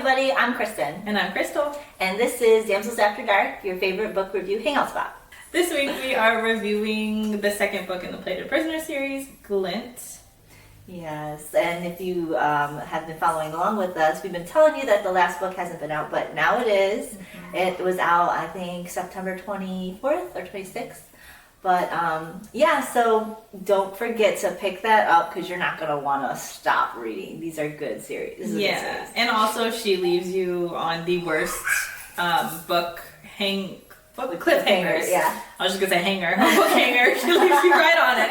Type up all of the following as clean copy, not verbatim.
everybody, I'm Kristen. And I'm Crystal. And this is Damsels After Dark, your favorite book review hangout spot. This week we are reviewing the second book in the Plated Prisoner series, Glint. Yes, and if you have been following along with us, we've been telling you that the last book hasn't been out, but now it is. Mm-hmm. It was out, I think, September 24th or 26th. But yeah, so don't forget to pick that up because you're not going to want to stop reading. These are good series. This is a good series. And also she leaves you on the worst cliffhangers. Yeah. I was just going to say hanger. Book hanger. She leaves you right on it.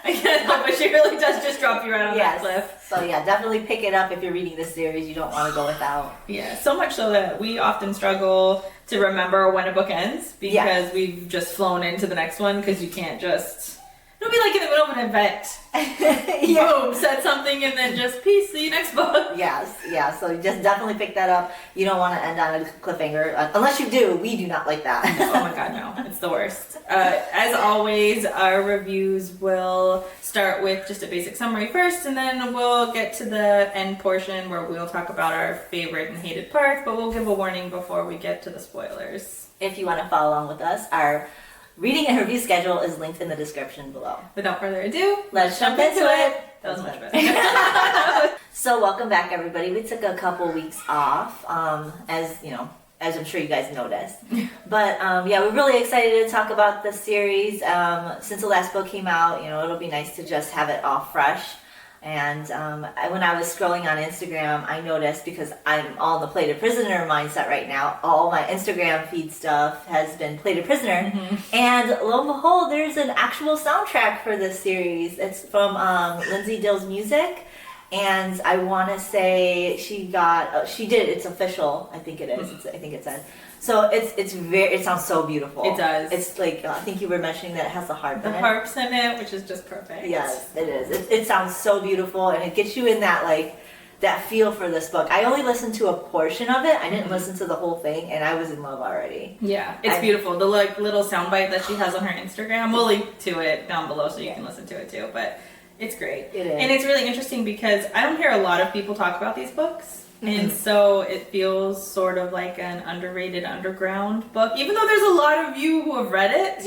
I can't help it. She really does just drop you right on that cliff. So yeah, definitely pick it up if you're reading this series. You don't want to go without. Yeah, so much so that we often struggle to remember when a book ends because we've just flown into the next one because you can't just... It'll be like in the middle of an event. Boom, said something and then just peace, see you next book. Yes, yeah, so just definitely pick that up. You don't want to end on a cliffhanger. Unless you do, we do not like that. Oh my god, no. It's the worst. As always, our reviews will start with just a basic summary first, and then we'll get to the end portion where we'll talk about our favorite and hated parts, but we'll give a warning before we get to the spoilers. If you want to follow along with us, our reading and review schedule is linked in the description below. Without further ado, let's jump into it. That was much better. So welcome back, everybody. We took a couple weeks off, as you know, as I'm sure you guys noticed. But yeah, we're really excited to talk about the series. Since the last book came out, you know, it'll be nice to just have it all fresh. And when I was scrolling on Instagram, I noticed, because I'm all in the Plated Prisoner mindset right now, all my Instagram feed stuff has been Plated Prisoner. Mm-hmm. And lo and behold, there's an actual soundtrack for this series. It's from Lindsay Dills music. And I want to say she did, it's official, I think it is. Mm-hmm. I think it said. So it sounds so beautiful. It does. It's like, I think you were mentioning that it has the harp in it. The harp's in it, which is just perfect. Yes, it is. It sounds so beautiful, and it gets you in that feel for this book. I only listened to a portion of it. I didn't listen to the whole thing, and I was in love already. Yeah, it's beautiful. The little soundbite that she has on her Instagram, we'll link to it down below so you can listen to it too, but it's great. It is. And it's really interesting because I don't hear a lot of people talk about these books. And so it feels sort of like an underrated underground book. Even though there's a lot of you who have read it,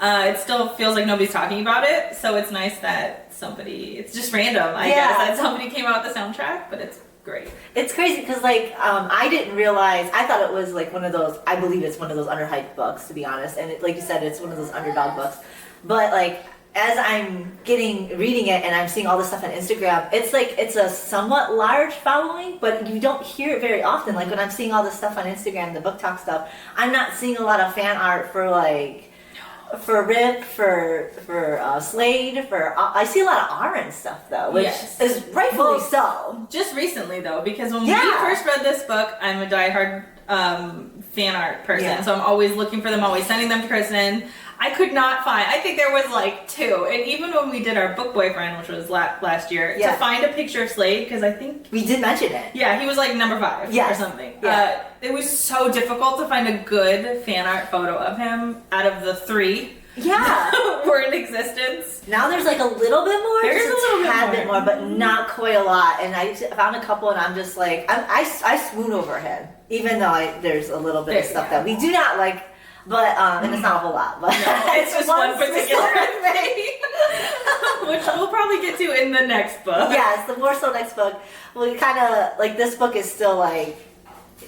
it still feels like nobody's talking about it. So it's nice that it's just random, I guess, that somebody came out with the soundtrack, but it's great. It's crazy because I didn't realize, I thought it was like one of those, I believe it's one of those underhyped books, to be honest. And like you said, it's one of those underdog books. But as I'm reading it and I'm seeing all this stuff on Instagram, it's a somewhat large following, but you don't hear it very often. Like when I'm seeing all this stuff on Instagram, the BookTok stuff, I'm not seeing a lot of fan art for Rip, for Slade, I see a lot of Auren stuff though, which is rightfully so. Just recently though, because when we first read this book, I'm a diehard fan art person, so I'm always looking for them, always sending them to Kristen. I could not find, I think there was two, and even when we did our book boyfriend, which was last year, to find a picture of Slade, because I think... We did mention it. Yeah, he was number 5 or something. Yeah. It was so difficult to find a good fan art photo of him out of the 3 were in existence. Now there's a little bit more. There's a little bit more, but not quite a lot. And I found a couple, and I'm just I swoon over him, even though there's a little bit of stuff that we do not like. But, and it's not a whole lot, but it's just one particular thing, which we'll probably get to in the next book. Yes, the more so next book. Well, kind of, this book is still,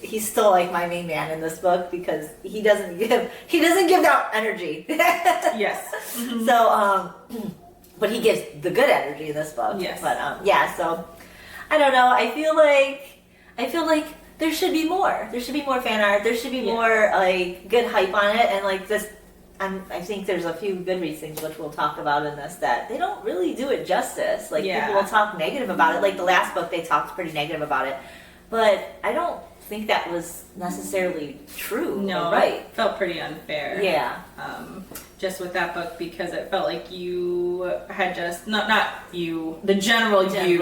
he's still, my main man in this book because he doesn't give out energy. Yes. Mm-hmm. So, but he gives the good energy in this book. Yes. But, so, I don't know, I feel like there should be more. There should be more fan art. There should be more good hype on it, and this. I think there's a few Goodreads things which we'll talk about in this that they don't really do it justice. People will talk negative about it. The last book, they talked pretty negative about it, but I don't think that was necessarily true. No, right? It felt pretty unfair. Yeah. Just with that book, because it felt like you had just not you, the general you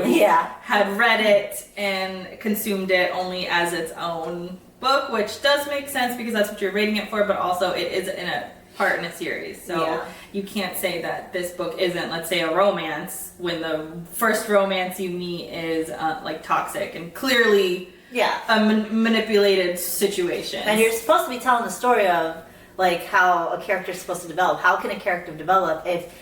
had read it and consumed it only as its own book, which does make sense because that's what you're rating it for, but also it is in a part in a series, so you can't say that this book isn't, let's say, a romance when the first romance you meet is toxic and clearly manipulated situation. And you're supposed to be telling the story of like how a character is supposed to develop. How can a character develop if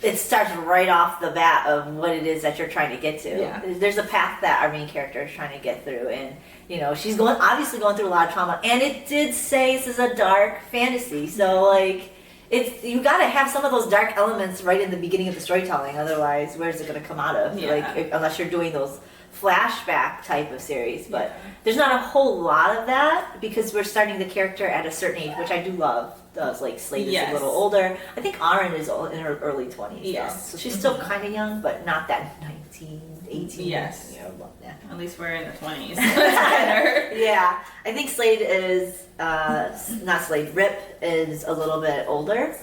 it starts right off the bat of what it is that you're trying to get to? Yeah. There's a path that our main character is trying to get through, and you know she's obviously going through a lot of trauma. And it did say this is a dark fantasy, so like you got to have some of those dark elements right in the beginning of the storytelling. Otherwise, where's it going to come out of? Yeah. Like unless you're doing those flashback type of series, but there's not a whole lot of that because we're starting the character at a certain age, which I do love. Like Slade is a little older. I think Auren is in her early 20s. Yes. So she's still kind of young, but not that 19, 18. Yes. You know, At least we're in the 20s. Yeah. I think Slade is, not Slade, Rip is a little bit older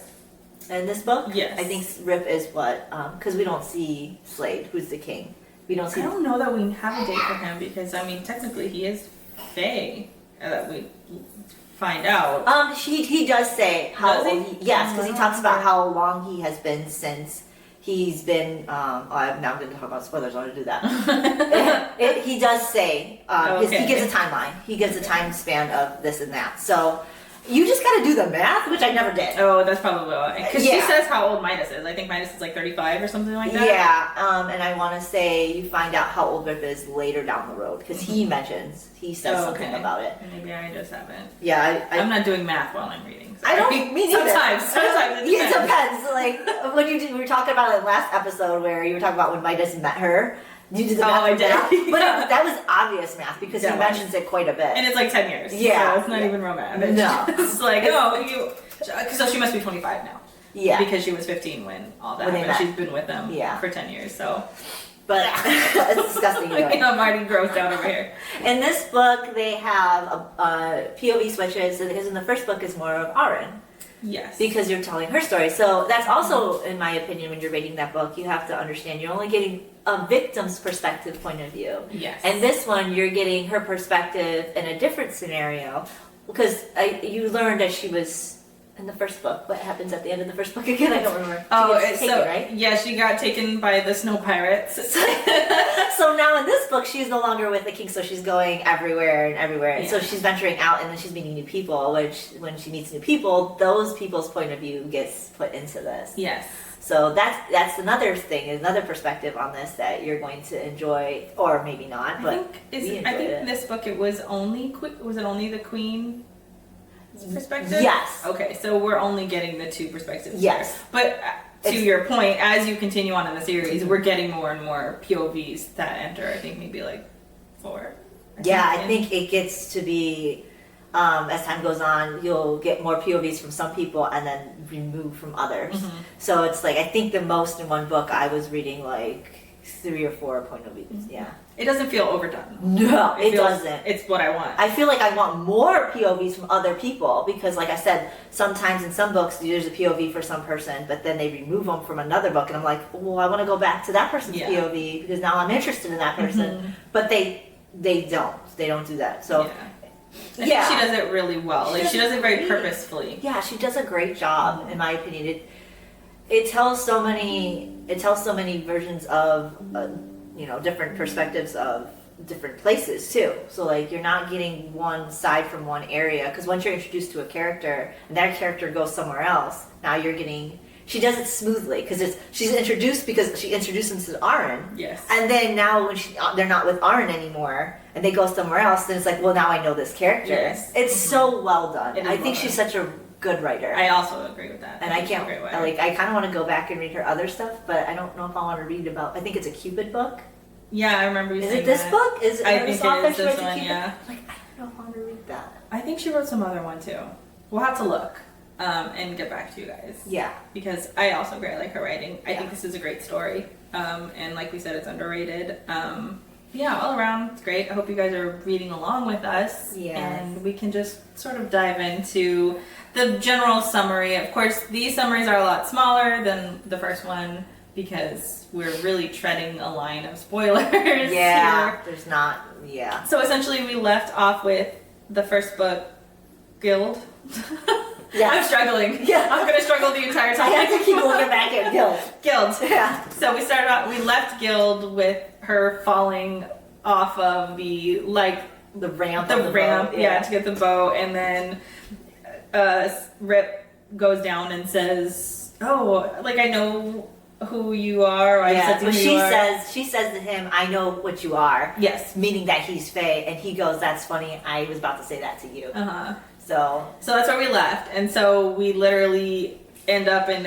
in this book. Yes. I think Rip is what, because we don't see Slade, who's the king. We don't see. I don't know that we have a date for him because, I mean, technically he is Fae. That we find out. He does say how Does he? old yes, because he talks about how long he has been since he's been. Now I'm going to talk about spoilers. I want to do that. He does say he gives a timeline. He gives a time span of this and that. So you just got to do the math, which I never did. Oh, that's probably why. Because she says how old Midas is. I think Midas is like 35 or something like that. Yeah, and I want to say you find out how old Rip is later down the road because he says something about it. Maybe I just haven't. Yeah, I'm not doing math while I'm reading. So I don't. Me neither. Sometimes it depends. Like when we were talking about it last episode where you were talking about when Midas met her. You did the math. I did. But that was obvious math because he mentions it quite a bit. And it's like 10 years. Yeah. So it's not even romantic. No. It's like, so she must be 25 now. Yeah. Because she was 15 when all that happened. She's been with them for 10 years, so. But it's disgusting. I'm already grossed out over here. In this book, they have POV switches because in the first book is more of Auren. Yes. Because you're telling her story. So that's also, in my opinion, when you're reading that book, you have to understand you're only getting a victim's perspective point of view. Yes. And this one, you're getting her perspective in a different scenario. Because you learned that she was in the first book. What happens at the end of the first book again? I don't remember. She gets taken, right? Yeah, she got taken by the snow pirates. So now in this book, she's no longer with the king, so she's going everywhere and everywhere. And so she's venturing out, and then she's meeting new people, which when she meets new people, those people's point of view gets put into this. Yes. So that's another thing, another perspective on this that you're going to enjoy, or maybe not. But I think this book was it only the queen perspective? Yes. Okay, so we're only getting the two perspectives. Yes. Here. But to your point, as you continue on in the series, we're getting more and more POVs that enter. I think maybe like 4. I think it gets to be. As time goes on, you'll get more POVs from some people and then removed from others. Mm-hmm. So it's like, I think the most in one book I was reading like 3 or 4 point of views. Mm-hmm. Yeah. It doesn't feel overdone. No, it doesn't. It's what I want. I feel like I want more POVs from other people because, like I said, sometimes in some books there's a POV for some person, but then they remove them from another book, and I'm like, well, I want to go back to that person's POV because now I'm interested in that person. Mm-hmm. But they don't. They don't do that. So. I think she does it really well. Like she does it very purposefully. Yeah, she does a great job, in my opinion. It tells so many versions of different perspectives of different places too. So like you're not getting one side from one area because once you're introduced to a character and that character goes somewhere else, now you're getting. She does it smoothly because she's introduced because she introduced them to Auren. Yes. And then now when they're not with Auren anymore and they go somewhere else, then it's like, well, now I know this character. Yes. It's so well done. I think she's such a good writer. I also agree with that. And I can't I kind of want to go back and read her other stuff, but I don't know if I want to read about. I think it's a Cupid book. Yeah, I remember you saying Is it this book? I think it is this one. Yeah. Like I don't know if I want to read that. I think she wrote some other one too. We'll have to look. And get back to you guys. Yeah. Because I also very like her writing. I think this is a great story. And like we said, it's underrated. All around, it's great. I hope you guys are reading along with us. Yes. And we can just sort of dive into the general summary. Of course, these summaries are a lot smaller than the first one because we're really treading a line of spoilers. Yeah. Here. There's not. Yeah. So essentially, we left off with the first book, Guild. Yeah. I'm struggling. Yeah. I'm going to struggle the entire time. I have to keep looking back at Guild. Yeah. So we left Guild with her falling off of the, ramp. The ramp, yeah, to get the boat, and then Rip goes down and says, "Oh, like I know who you are." She says to him, "I know what you are." Yes, meaning that he's Fae, and he goes, "That's funny. I was about to say that to you." So that's where we left, and so we literally end up in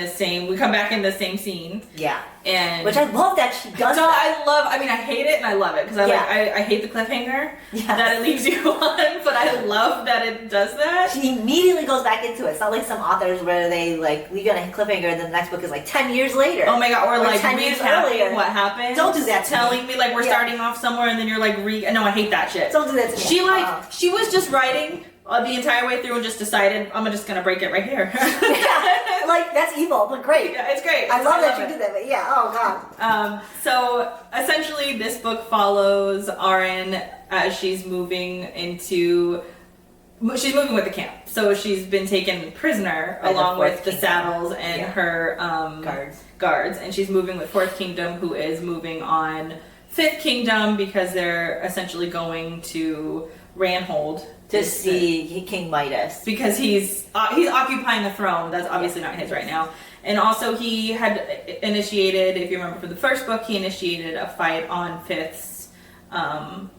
we come back in the same scene. Yeah. And which I love that she does. So I hate it and I love it because I hate the cliffhanger that it leaves you on, but I love that it does that. She immediately goes back into it. It's not like some authors where they like leave you on a cliffhanger and then the next book is like 10 years later. Oh my god, or like 10 years earlier. What happened? Don't do that to telling me like we're starting off somewhere and then you're like no, I hate that shit. Don't do that to me. She was just writing the entire way through and just decided I'm just gonna break it right here. Yeah, like that's evil, but great. Yeah, it's great. I love that you did that, but yeah, oh god. So essentially this book follows Auren as she's moving with the camp. So she's been taken prisoner along with the Saddles and her guards, and she's moving with Fourth Kingdom, who is moving on Fifth Kingdom because they're essentially going to Ranhold to see King Midas because he's occupying the throne that's obviously not his right now, and also he had initiated, if you remember from the first book, he initiated a fight on Fifth's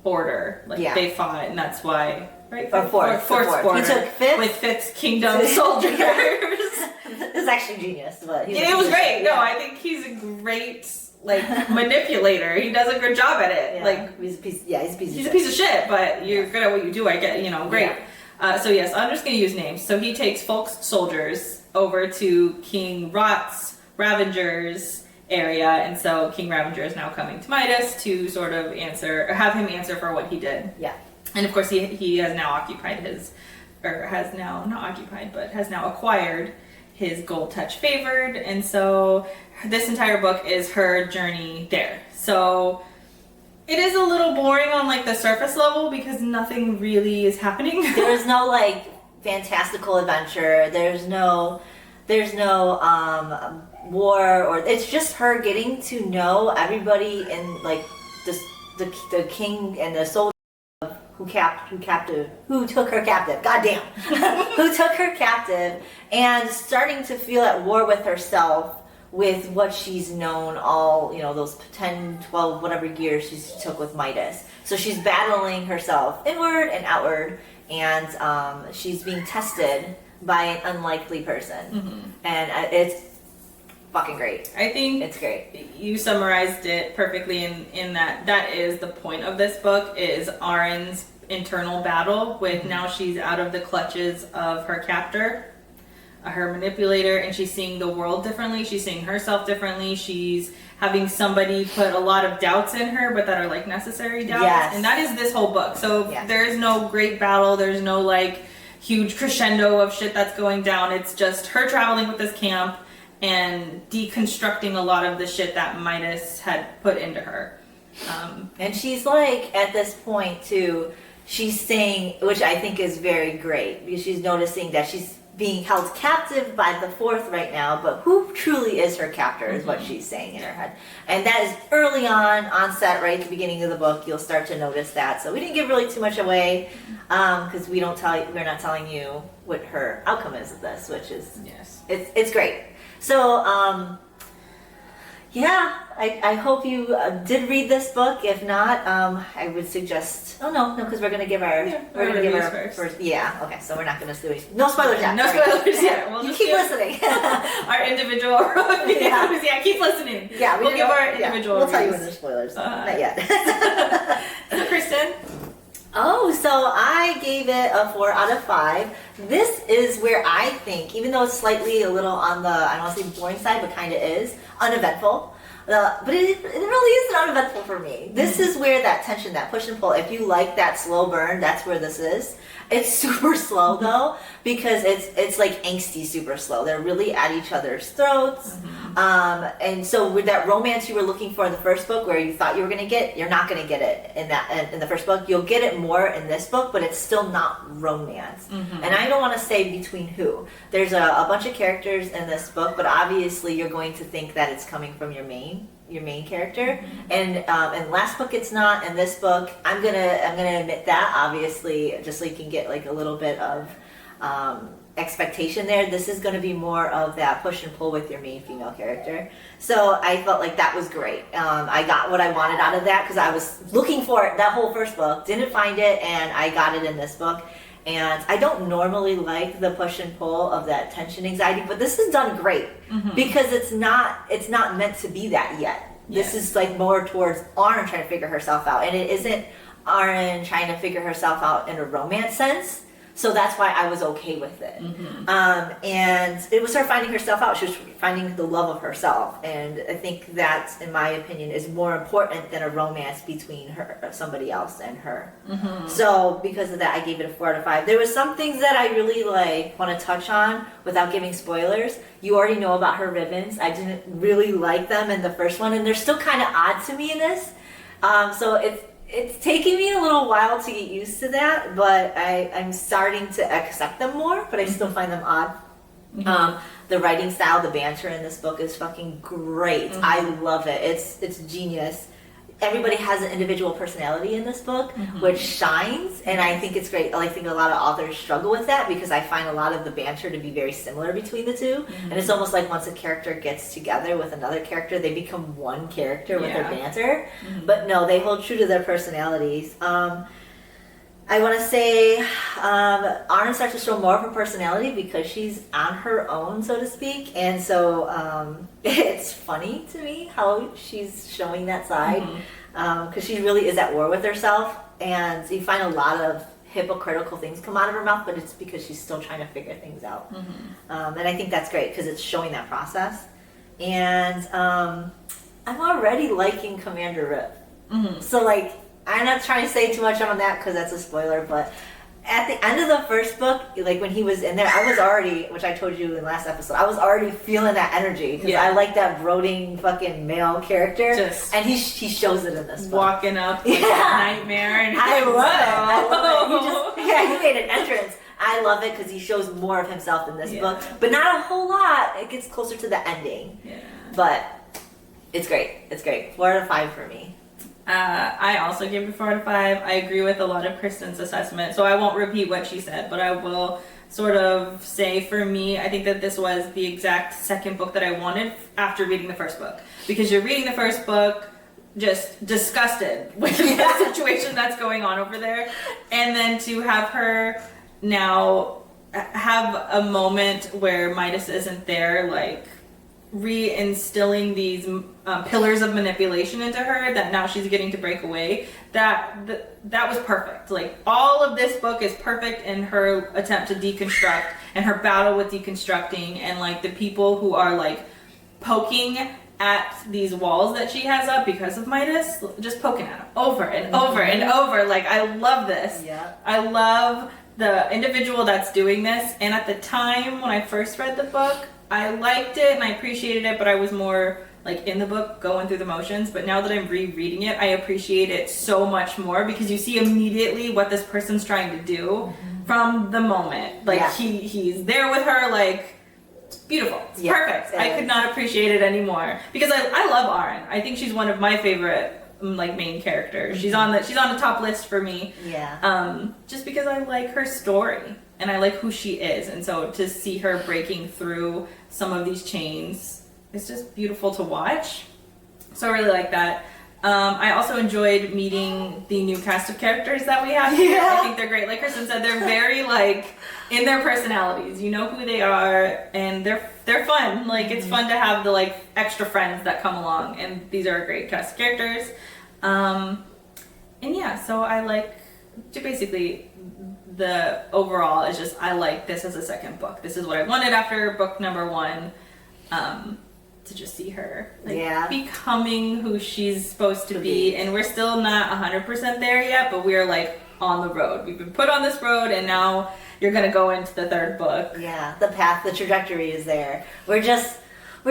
border, they fought, and that's why Fourth's border. He took Fifth with Fifth's Kingdom soldiers. It's actually genius, but it was great. No, I think he's a great manipulator. He does a good job at it. Yeah. He's a piece of shit, but you're good at what you do. I get, great. Yeah. So yes, I'm just gonna use names. So he takes Folk's soldiers over to King Rot's Ravenger's area, and so King Ravenger is now coming to Midas to sort of have him answer for what he did. Yeah. And of course he has now has now acquired his Gold Touch Favored, and so this entire book is her journey there. So it is a little boring on the surface level because nothing really is happening. There's no fantastical adventure. There's no war, or it's just her getting to know everybody in the king and the soldier who took her captive. Goddamn. Who took her captive and starting to feel at war with herself with what she's known all, those 10, 12, whatever years she took with Midas. So she's battling herself inward and outward, and she's being tested by an unlikely person. Mm-hmm. And it's fucking great. I think it's great. You summarized it perfectly in that is the point of this book, is Auren's internal battle with now she's out of the clutches of her captor, her manipulator, and she's seeing the world differently. She's seeing herself differently. She's having somebody put a lot of doubts in her, but that are necessary doubts. Yes. And that is this whole book. So there is no great battle. There's no huge crescendo of shit that's going down. It's just her traveling with this camp and deconstructing a lot of the shit that Midas had put into her. And she's at this point too, she's saying, which I think is very great, because she's noticing that she's being held captive by the Fourth right now, but who truly is her captor is what she's saying in her head. And that is early on set, right at the beginning of the book. You'll start to notice that. So we didn't give really too much away, because we're not telling you what her outcome is of this, which is it's great. So I hope you did read this book. If not, I would suggest. Oh no, because we're gonna give our first. Yeah, okay. So we're not gonna do it. No spoilers yet. No spoilers yet. We'll you keep listening. Our individual reviews. Yeah, keep listening. Yeah, we'll give our individual. We'll tell you when there's spoilers. Not yet. So Kristen. Oh, so I gave it a 4 out of 5. This is where I think, even though it's slightly a little on the, I don't want to say boring side, but kind of is, uneventful. But it really isn't uneventful for me. This is where that tension, that push and pull, if you like that slow burn, that's where this is. It's super slow though, because it's angsty super slow. They're really at each other's throats. And so with that romance you were looking for in the first book, where you thought you were going to get, you're not going to get it in the first book. You'll get it more in this book, but it's still not romance. And I don't want to say between who. There's a bunch of characters in this book, but obviously you're going to think that it's coming from your main your main character. And in last book it's not. In this book, I'm gonna admit that, obviously, just so you can get like a little bit of expectation there. This is going to be more of that push and pull with your main female character. So I felt like that was great. I got what I wanted out of that because I was looking for it that whole first book, didn't find it, and I got it in this book. And I don't normally like the push and pull of that tension anxiety, but this is done great because it's not meant to be that yet. This is like more towards Auren trying to figure herself out, and it isn't Auren trying to figure herself out in a romance sense. So that's why I was okay with it. And it was her finding herself out. She was finding the love of herself. And I think that, in my opinion, is more important than a romance between her, somebody else and her. So because of that, I gave it a 4 out of 5. There was some things that I really want to touch on without giving spoilers. You already know about her ribbons. I didn't really like them in the first one, and they're still kind of odd to me in this. So it's taking me a little while to get used to that, but I'm starting to accept them more, but I still find them odd. The writing style, the banter in this book is fucking great. I love it. It's genius. Everybody has an individual personality in this book, which shines, and I think it's great. I think a lot of authors struggle with that because I find a lot of the banter to be very similar between the two, and it's almost like once a character gets together with another character, they become one character with their banter. But no, they hold true to their personalities. I want to say Auren starts to show more of her personality because she's on her own, so to speak, and so it's funny to me how she's showing that side because she really is at war with herself, and you find a lot of hypocritical things come out of her mouth, but it's because she's still trying to figure things out. And I think that's great because it's showing that process. And I'm already liking Commander Rip. So I'm not trying to say too much on that because that's a spoiler, but at the end of the first book, when he was in there, I was already, which I told you in the last episode, I was already feeling that energy because I like that brooding fucking male character, and he shows it in this book. Walking up like a nightmare, and I love it. He made an entrance. I love it because he shows more of himself in this book, but not a whole lot. It gets closer to the ending, but it's great. It's great. 4 out of 5 for me. I also gave it a 4 out of 5. I agree with a lot of Kristen's assessment, so I won't repeat what she said, but I will sort of say for me, I think that this was the exact second book that I wanted after reading the first book. Because you're reading the first book just disgusted with the situation that's going on over there, and then to have her now have a moment where Midas isn't there, reinstilling these pillars of manipulation into her that now she's getting to break away, that was perfect. All of this book is perfect in her attempt to deconstruct and her battle with deconstructing, and the people who are poking at these walls that she has up because of Midas, just poking at them over and over and over. I love this. I love the individual that's doing this, and at the time when I first read the book, I liked it and I appreciated it, but I was more in the book going through the motions. But now that I'm rereading it, I appreciate it so much more because you see immediately what this person's trying to do from the moment. He's there with her, it's beautiful. It's perfect. I could not appreciate it anymore because I love Auren. I think she's one of my favorite main characters. She's on the top list for me. Just because I like her story. And I like who she is, and so to see her breaking through some of these chains, it's just beautiful to watch. So I really like that. I also enjoyed meeting the new cast of characters that we have here. I think they're great. Like Kristen said, they're very in their personalities. You know who they are, and they're fun. It's fun to have the extra friends that come along, and these are a great cast of characters. So I like to basically. The overall is just I like this as a second book. This is what I wanted after book number 1, to just see her becoming who she's supposed to be. And we're still not 100% there yet, but we're on the road. We've been put on this road, and now you're gonna go into the third book. The path, the trajectory is there. We're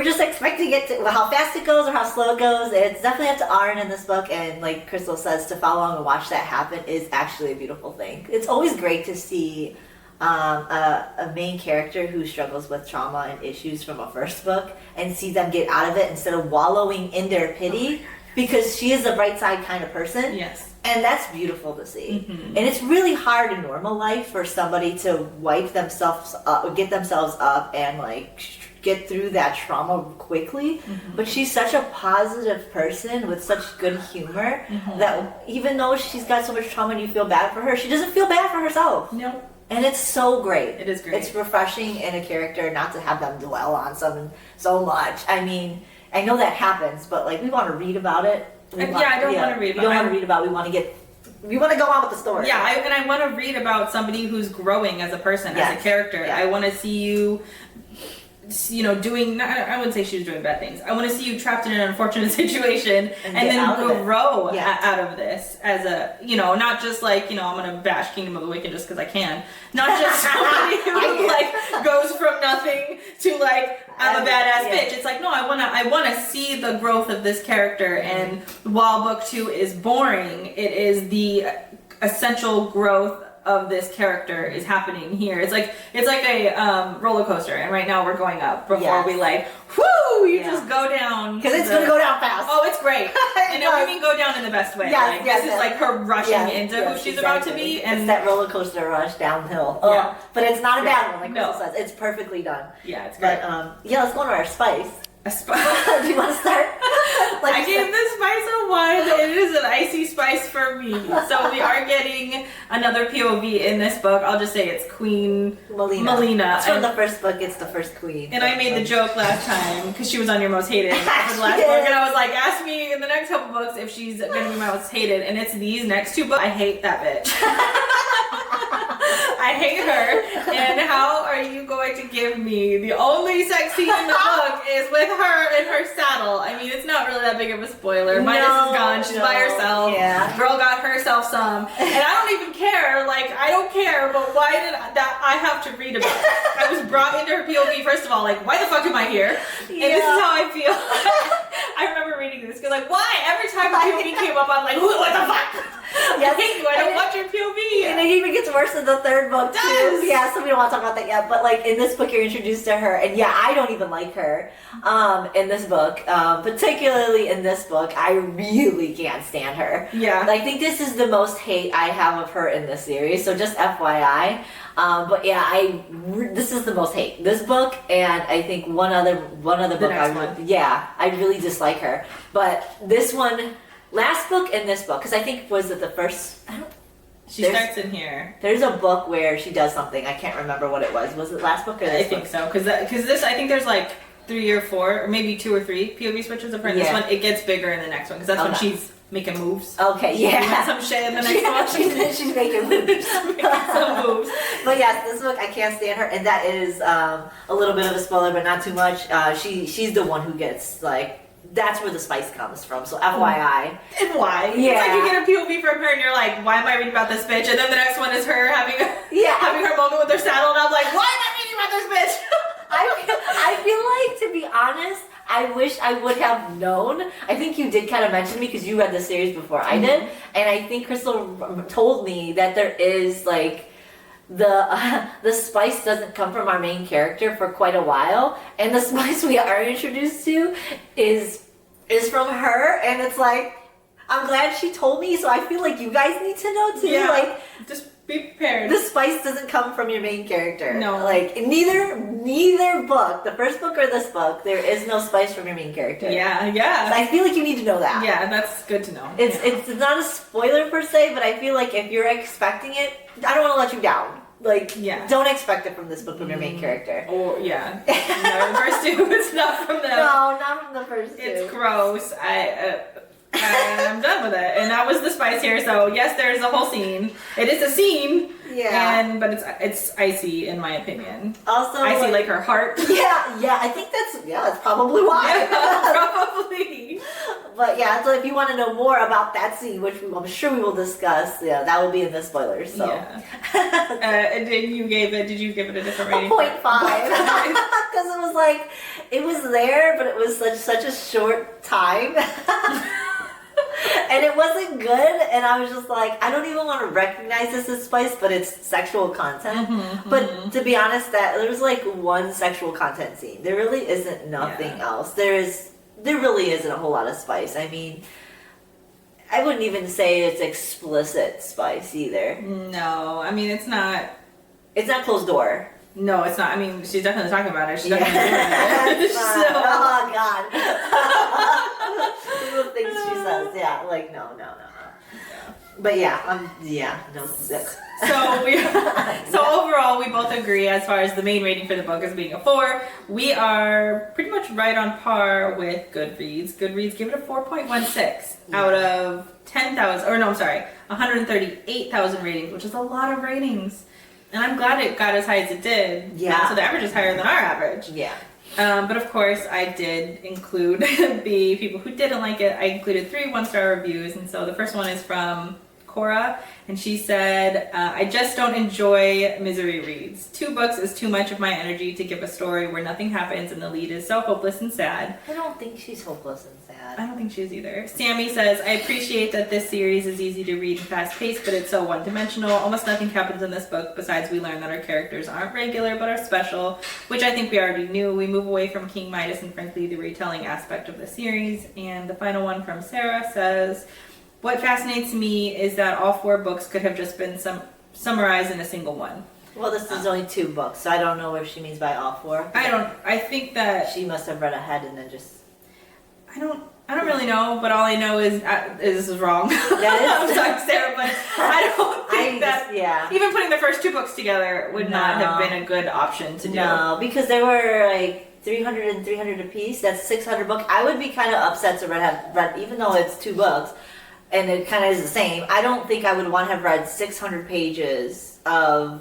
just expecting it to, how fast it goes or how slow it goes. It's definitely up to Auren in this book, and like Crystal says, to follow along and watch that happen is actually a beautiful thing. It's always great to see a main character who struggles with trauma and issues from a first book and see them get out of it instead of wallowing in their pity, because she is a bright side kind of person. Yes. And that's beautiful to see. And it's really hard in normal life for somebody to wipe themselves up, get themselves up and like get through that trauma quickly. But she's such a positive person with such good humor that even though she's got so much trauma and you feel bad for her, she doesn't feel bad for herself. No. And it's so great. It is great. It's refreshing in a character not to have them dwell on something so much. I mean, I know that happens, but like we want to read about it. I don't want to read about it. We don't want to read about it. We want to go on with the story. Yeah, I want to read about somebody who's growing as a person, as a character. I want to see you, doing, I wouldn't say she was doing bad things. I want to see you trapped in an unfortunate situation and then grow out of this as a, not just like, I'm going to bash Kingdom of the Wicked just because I can. Not just somebody who like goes from nothing to like, I'm a badass bitch. It's like, no, I want to see the growth of this character. And while book 2 is boring, it is the essential growth of this character is happening here. It's like a roller coaster, and right now we're going up before we like, whoo, just go down. Because it's going to go down fast. Oh, it's great. And we mean go down in the best way. This is like her rushing into who she's about to be. And it's that roller coaster rush downhill. But it's not a bad one, like Crystal says. It's perfectly done. Yeah, it's great. But let's go to our spice. A spice. Do you want to start? I gave this spice a 1. It is an icy spice for me. So we are getting another POV in this book. I'll just say it's Queen Melina. It's from the first book. It's the first queen. And I made the joke last time because she was on your most hated for the last book, and I was like, ask me in the next couple books if she's going to be my most hated. And it's these next 2 books. I hate that bitch. I hate her. And how are you going to give me the only sex scene in the book is with her in her saddle? I mean, it's not really that big of a spoiler. Midas is gone. She's by herself. Yeah. Girl got herself some. And I don't even care. Like, I don't care. But why did I have to read about it? I was brought into her POV, first of all. Like, why the fuck am I here? And this is how I feel. I remember reading this because, like, why? Every time the POV came up, I'm like, what the fuck? Yes. I hate you. I don't watch your POV. And it even gets worse in the third book too. Yeah, so we don't want to talk about that yet. But like in this book, you're introduced to her, and I don't even like her in this book. Particularly in this book, I really can't stand her. Yeah, I think this is the most hate I have of her in this series. So just FYI. But this is the most hate. This book, and I think one other book. I really dislike her. But this one. Last book and this book, because I think was it the first? She starts in here. There's a book where she does something. I can't remember what it was. Was it last book or this? I think so, because this I think there's like 3 or 4 or maybe 2 or 3 POV switches of her. This one it gets bigger in the next one because that's when she's making moves. Okay, doing some shit in the next one. She's making moves. Some moves. But yes, this book I can't stand her, and that is a little bit of a spoiler, but not too much. She's the one who gets like. That's where the spice comes from, so FYI. And why? Yeah. It's like you get a POV from her and you're like, why am I reading about this bitch? And then the next one is her having her moment with her saddle, and I'm like, why am I reading about this bitch? I feel like, to be honest, I wish I would have known. I think you did kind of mention me because you read the series before I did, and I think Crystal told me that there is like the spice doesn't come from our main character for quite a while, and the spice we are introduced to is from her, and it's like I'm glad she told me, so I feel like you guys need to know too. Yeah, like just be prepared. The spice doesn't come from your main character. No. Like neither book, the first book or this book, there is no spice from your main character. Yeah. So I feel like you need to know that. Yeah, that's good to know. It's not a spoiler per se, but I feel like if you're expecting it, I don't want to let you down. Like, don't expect it from this book from your main character. Or, no, the first 2, it's not from them. No, not from the first 2. It's gross. I'm done with it. And that was the spice here. So, yes, there's a whole scene. It is a scene. Yeah. But it's icy, in my opinion. Also, icy like her heart. Yeah, I think that's probably why. Yeah, probably. But yeah, so if you want to know more about that scene, which I'm sure we will discuss, that will be in the spoilers. So. Yeah. And did you give it a different rating? 0.5. Because it was like, it was there, but it was such a short time. and it wasn't good, and I was just like, I don't even want to recognize this as spice, but it's sexual content. But to be honest, that there's like one sexual content scene. There really isn't nothing else. There really isn't a whole lot of spice. I mean, I wouldn't even say it's explicit spice either. No, I mean, it's not closed door. No, it's not. I mean, she's definitely talking about it. She's definitely doing it. Oh, God. The things she says. Yeah, like, no. Yeah. But yeah, no. So overall, we both agree as far as the main rating for the book as being a 4. We are pretty much right on par with Goodreads. Goodreads give it a 4.16 out of 138,000 ratings, which is a lot of ratings. And I'm glad it got as high as it did. Yeah. So the average is higher than our average. Yeah. But of course, I did include the people who didn't like it. I included 3 1-star reviews. And so the first one is from Cora. And she said, I just don't enjoy misery reads. 2 books is too much of my energy to give a story where nothing happens and the lead is so hopeless and sad. I don't think she's hopeless and sad. I don't think she is either. Sammy says, I appreciate that this series is easy to read and fast-paced, but it's so one-dimensional. Almost nothing happens in this book besides we learn that our characters aren't regular but are special, which I think we already knew. We move away from King Midas and frankly the retelling aspect of the series. And the final one from Sarah says, what fascinates me is that all 4 books could have just been summarized in a single one. Well, this is only 2 books, so I don't know what she means by all 4. I think that she must have read ahead and then just... I don't really know, but all I know is this is wrong. I'm sorry, Sarah, but I don't think that even putting the first 2 books together would not have been a good option to do. No, because they were like 300 and 300 apiece. That's 600 books. I would be kind of upset to read, even though it's 2 books, and it kind of is the same. I don't think I would want to have read 600 pages of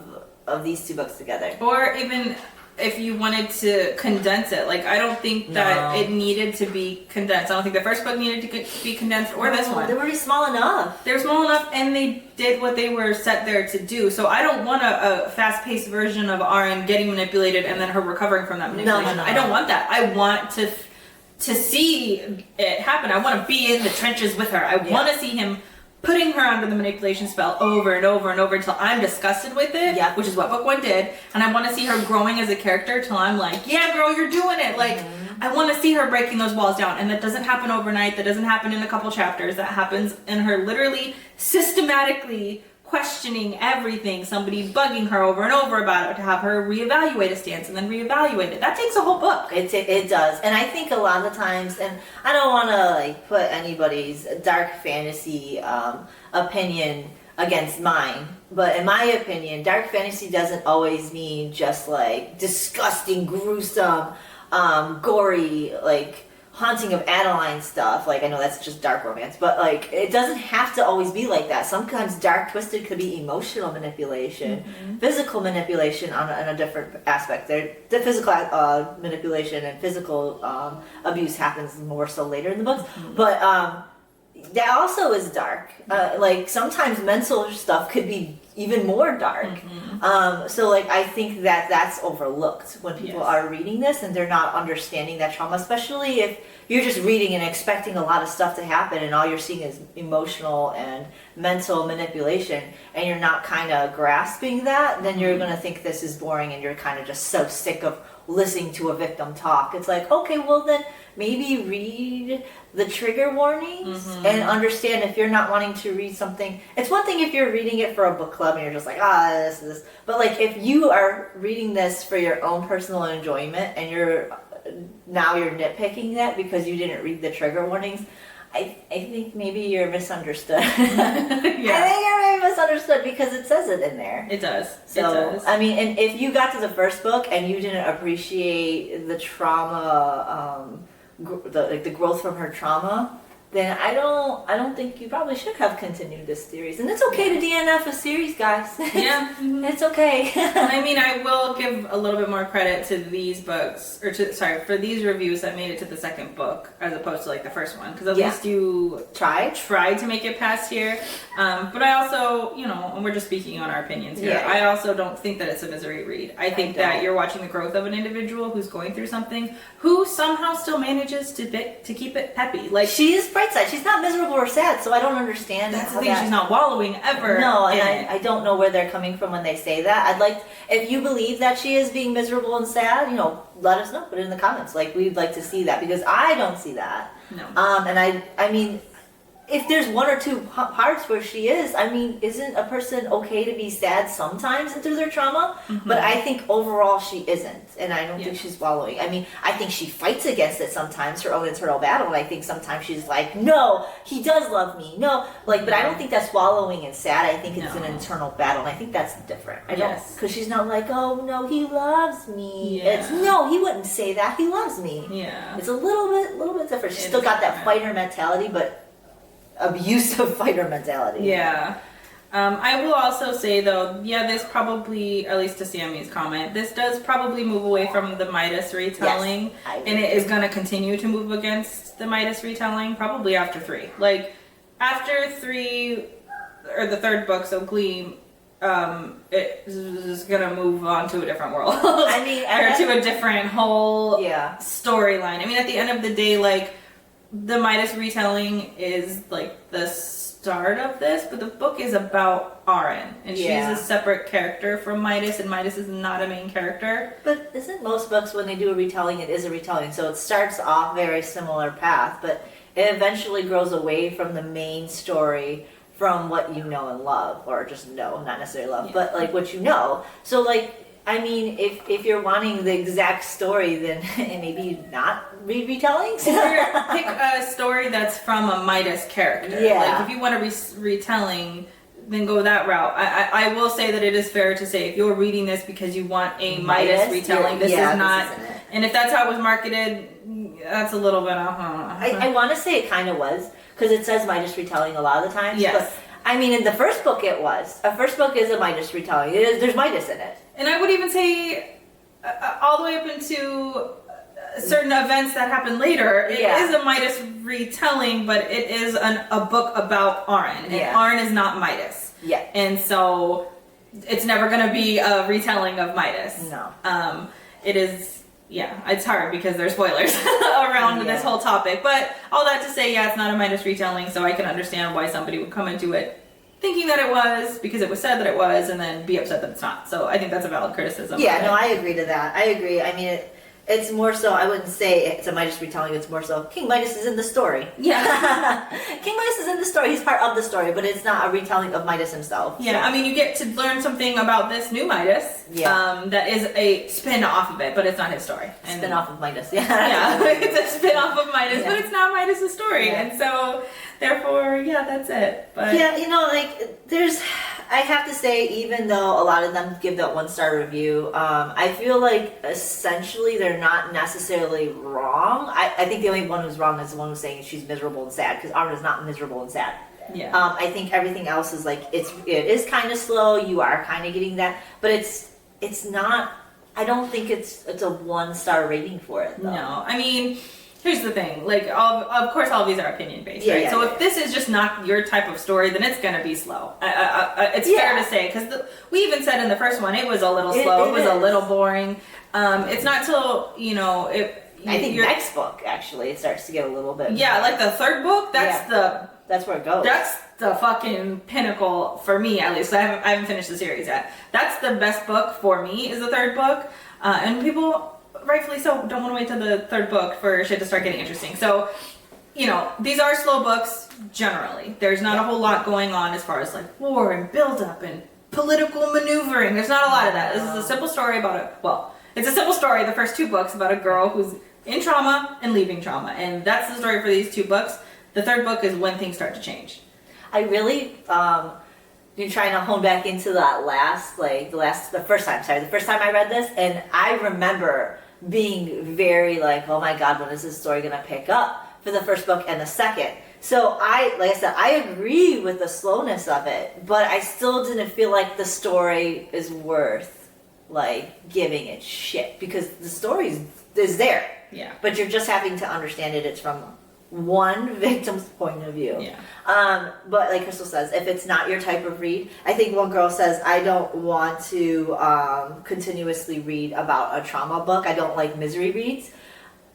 these 2 books together. Or even... if you wanted to condense it, like I don't think that it needed to be condensed. I don't think the first book needed to be condensed or this one. They were already small enough. They're small enough, and they did what they were set there to do. So I don't want a fast-paced version of Auren getting manipulated and then her recovering from that manipulation. No. I don't want that. I want to see it happen. I want to be in the trenches with her. I want to see him putting her under the manipulation spell over and over and over until I'm disgusted with it, which is what book 1 did. And I want to see her growing as a character till I'm like, yeah, girl, you're doing it. Like, I want to see her breaking those walls down. And that doesn't happen overnight. That doesn't happen in a couple chapters. That happens in her literally systematically questioning everything, somebody bugging her over and over about it, to have her reevaluate a stance and then reevaluate it. That takes a whole book. It does. And I think a lot of the times, and I don't want to like put anybody's dark fantasy opinion against mine, but in my opinion, dark fantasy doesn't always mean just like disgusting, gruesome, gory, like Haunting of Adeline stuff. Like, I know that's just dark romance, but like it doesn't have to always be like that. Sometimes dark twisted could be emotional manipulation, physical manipulation on a different aspect. The physical manipulation and physical abuse happens more so later in the books, but that also is dark. Like sometimes mental stuff could be even more dark. So like I think that's overlooked when people are reading this and they're not understanding that trauma, especially if you're just reading and expecting a lot of stuff to happen and all you're seeing is emotional and mental manipulation and you're not kind of grasping that, then you're going to think this is boring and you're kind of just so sick of listening to a victim talk. It's like, okay, well then maybe read the trigger warnings and understand if you're not wanting to read something. It's one thing if you're reading it for a book club and you're just like, this. But like if you are reading this for your own personal enjoyment and you're nitpicking that because you didn't read the trigger warnings, I think maybe you're misunderstood. I think you're maybe misunderstood because it says it in there. It does. So, it does. I mean, and if you got to the first book and you didn't appreciate the trauma, the growth from her trauma, then I don't think you probably should have continued this series. And it's okay to DNF a series, guys. Yeah. It's okay. I mean, I will give a little bit more credit to these books, for these reviews that made it to the second book as opposed to like the first one, because at least you tried to make it past here. But I also, and we're just speaking on our opinions here. I also don't think that it's a misery read. I think that you're watching the growth of an individual who's going through something, who somehow still manages to keep it peppy. Like, she is bright side. She's not miserable or sad, so I don't understand. That's the thing. She's not wallowing ever. No, and I don't know where they're coming from when they say that. I'd like, if you believe that she is being miserable and sad, let us know. Put it in the comments. Like, we'd like to see that, because I don't see that. No. And I mean, if there's one or two parts where she is, I mean, isn't a person okay to be sad sometimes and through their trauma? Mm-hmm. But I think overall she isn't, and I don't think she's wallowing. I mean, I think she fights against it sometimes, her own internal battle, and I think sometimes she's like, no, he does love me, no, like, but I don't think that's wallowing and sad. I think it's an internal battle, and I think that's different. I don't, because she's not like, oh no, he loves me. It's, no, he wouldn't say that. He loves me. Yeah, it's a little bit different. She's still got that fighter mentality, but abusive fighter mentality. Yeah. I will also say though, this probably, at least to Sammy's comment, this does probably move away from the Midas retelling, and it is going to continue to move against the Midas retelling probably after 3. Like, after 3, or the third book, so Gleam, it is going to move on to a different world. I mean, or to a different whole storyline. I mean, at the end of the day, like, the Midas retelling is like the start of this, but the book is about Auren, and she's a separate character from Midas, and Midas is not a main character. But isn't most books, when they do a retelling, it is a retelling, so it starts off very similar path, but it eventually grows away from the main story, from what you know and love, or just know, not necessarily love, but like what you know. So like, I mean, if you're wanting the exact story, then maybe not read retellings. Or pick a story that's from a Midas character. Yeah. Like, if you want a retelling, then go that route. I will say that it is fair to say, if you're reading this because you want a Midas retelling, this is not. This isn't it. And if that's how it was marketed, that's a little bit, I want to say it kind of was, because it says Midas retelling a lot of the times. Yes. But, I mean, in the first book it was. A first book is a Midas retelling. There's Midas in it. And I would even say, all the way up into certain events that happen later, it is a Midas retelling, but it is a book about Auren. And Auren is not Midas. Yeah. And so it's never going to be a retelling of Midas. No. It is, it's hard because there's spoilers around this whole topic. But all that to say, it's not a Midas retelling, so I can understand why somebody would come into it thinking that it was, because it was said that it was, and then be upset that it's not. So I think that's a valid criticism. Yeah, no, I agree to that. I agree. I mean, it's more so, I wouldn't say it's a Midas retelling, it's more so King Midas is in the story. Yeah. King Midas is in the story, he's part of the story, but it's not a retelling of Midas himself. Yeah, so. I mean, you get to learn something about this new Midas that is a spin-off of it, but it's not his story. Spin-off of Midas, yeah, it's a spin-off of Midas, but it's not Midas' story, and so, therefore, that's it. But I have to say, even though a lot of them give that 1-star review, I feel like essentially they're not necessarily wrong. I think the only one who's wrong is the one who's saying she's miserable and sad, because Auren is not miserable and sad. Yeah. I think everything else is like, it is kind of slow, you are kind of getting that, but it's not, I don't think it's a 1-star rating for it, though. No, I mean, here's the thing, like, of course all of these are opinion based, right? Yeah, so if this is just not your type of story, then it's gonna be slow. It's fair to say, because we even said in the first one, it was a little slow, it was a little boring. It's not till, I think next book, actually, it starts to get a little bit more. Like the third book, that's where it goes. That's the fucking pinnacle for me, at least. I haven't finished the series yet. That's the best book for me, is the third book. And people, rightfully so, don't want to wait till the third book for shit to start getting interesting. So, these are slow books, generally. There's not a whole lot going on as far as, like, war and build-up and political maneuvering. There's not a lot of that. This is a simple story it's a simple story, the first 2 books, about a girl who's in trauma and leaving trauma. And that's the story for these 2 books. The third book is when things start to change. I really, you're trying to hone back into that the first time I read this, and I remember being very like, oh my God, when is this story gonna pick up for the first book and the second? So like I said, I agree with the slowness of it, but I still didn't feel like the story is worth like giving it shit because the story is there. Yeah. But you're just having to understand it. It's from one victim's point of view. Yeah. But like Crystal says, if it's not your type of read, I think one girl says, I don't want to continuously read about a trauma book. I don't like misery reads.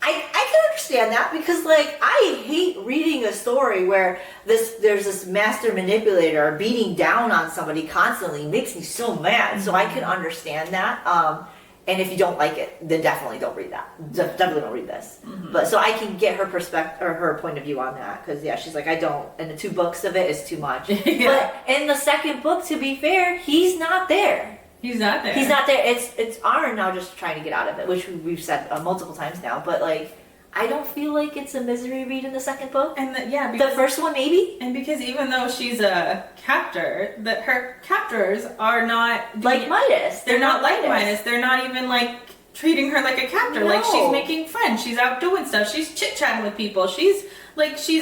I can understand that because like I hate reading a story where there's this master manipulator beating down on somebody constantly. It makes me so mad. So I can understand that. And if you don't like it, then definitely don't read that. Definitely don't read this. But so I can get her perspective or her point of view on that because yeah, she's like I don't, and the 2 books of it is too much. But in the second book, to be fair, he's not there. He's not there. He's not there. It's Auren now just trying to get out of it, which we've said multiple times now. But like, I don't feel like it's a misery read in the second book. And the first one maybe. And because even though she's a captor, that her captors are not like Midas. They're not like Midas. They're not even like treating her like a captor. No. Like she's making friends. She's out doing stuff. She's chit chatting with people. She's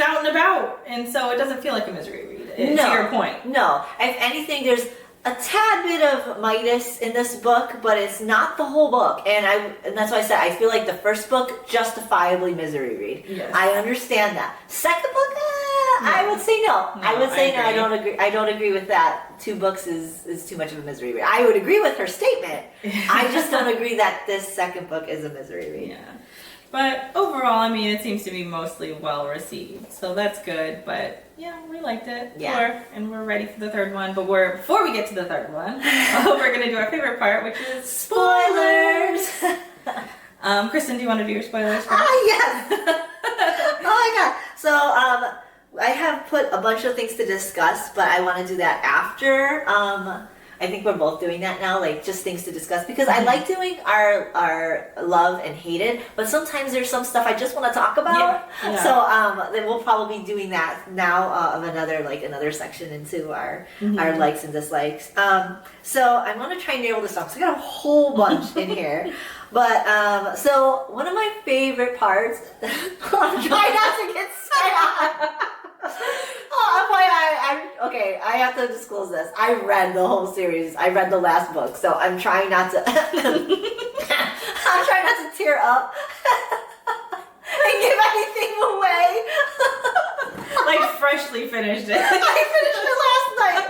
out and about, and so it doesn't feel like a misery read. No. To your point. No. If anything, there's a tad bit of Midas in this book, but it's not the whole book. And that's why I said I feel like the first book justifiably misery read. Yes. I understand that. Second book, I would say no. I would say no. I don't agree. I don't agree with that. 2 books is too much of a misery read. I would agree with her statement. I just don't agree that this second book is a misery read. Yeah. But overall, I mean, it seems to be mostly well received, so that's good. But yeah, we liked it. Yeah. And we're ready for the third one. But before we get to the third one, we're gonna do our favorite part, which is spoilers. Kristen, do you want to do your spoilers first? Yes. Oh my god. So I have put a bunch of things to discuss, but I want to do that after. I think we're both doing that now, like just things to discuss because I like doing our love and hated, but sometimes there's some stuff I just want to talk about. Yeah. So then we'll probably be doing that now of another section into our likes and dislikes. So I'm gonna try and narrow this down because I got a whole bunch in here. But so one of my favorite parts, I'm trying not to get sad. Okay, I have to disclose this. I read the whole series. I read the last book, so I'm trying not to. I'm trying not to tear up and give anything away. Like freshly finished it. I finished it last night.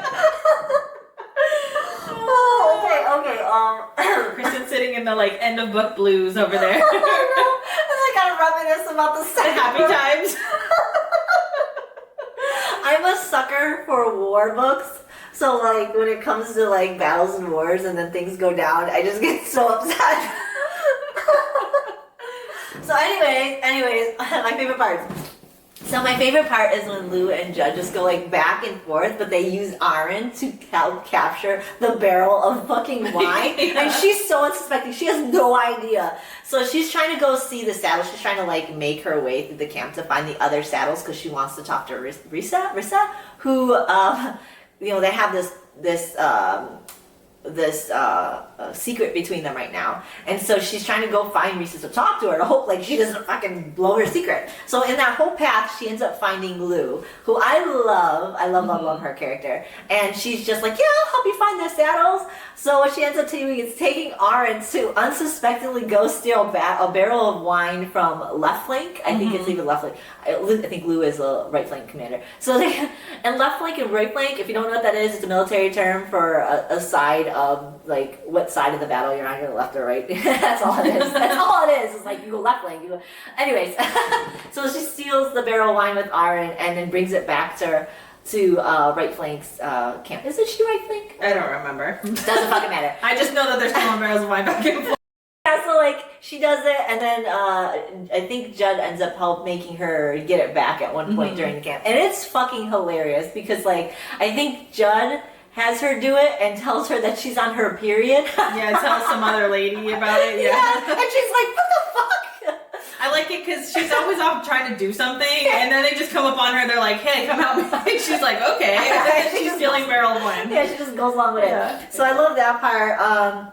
Okay. Kristen's sitting in the end of book blues over there. Oh no! And I gotta reminisce about the second happy book. times. I'm a sucker for war books, so like when it comes to like battles and wars and then things go down, I just get so upset. So anyways, my favorite part. So my favorite part is when Lou and Judd just go like back and forth, but they use Auren to help capture the barrel of fucking wine. Yeah. And she's so unsuspecting. She has no idea. So she's trying to go see the saddles. She's trying to like make her way through the camp to find the other saddles because she wants to talk to Risa, who, they have this secret between them right now, and so she's trying to go find Risa to talk to her to hope like she doesn't fucking blow her secret. So in that whole path she ends up finding Lou, who I love her character, and she's just like, yeah, I'll help you find the saddles. So what she ends up doing is taking Auren to unsuspectingly go steal a barrel of wine from Left Flank. I think it's even Left Flank. I think Lou is a right flank commander. So and Left Flank and right flank, if you don't know what that is, it's a military term for a side of like what side of the battle you're on, you're left or right. That's all it is. That's all it is. It's like you go left flank. Anyways, so she steals the barrel of wine with Auren and then brings it back to right flank's camp. Isn't she right flank? I don't remember. Doesn't fucking matter. I just know that there's 2 barrels of wine back and forth. Yeah, so like she does it, and then I think Judd ends up making her get it back at one point during the camp, and it's fucking hilarious because like I think Judd has her do it and tells her that she's on her period. Yeah, tells some other lady about it. Yeah, and she's like, what the fuck? I like it because she's always off trying to do something, and then they just come up on her. They're like, "Hey, come help me!" And she's like, "Okay." And then she's stealing barrel of wine. Yeah, she just goes along with it. So I love that part.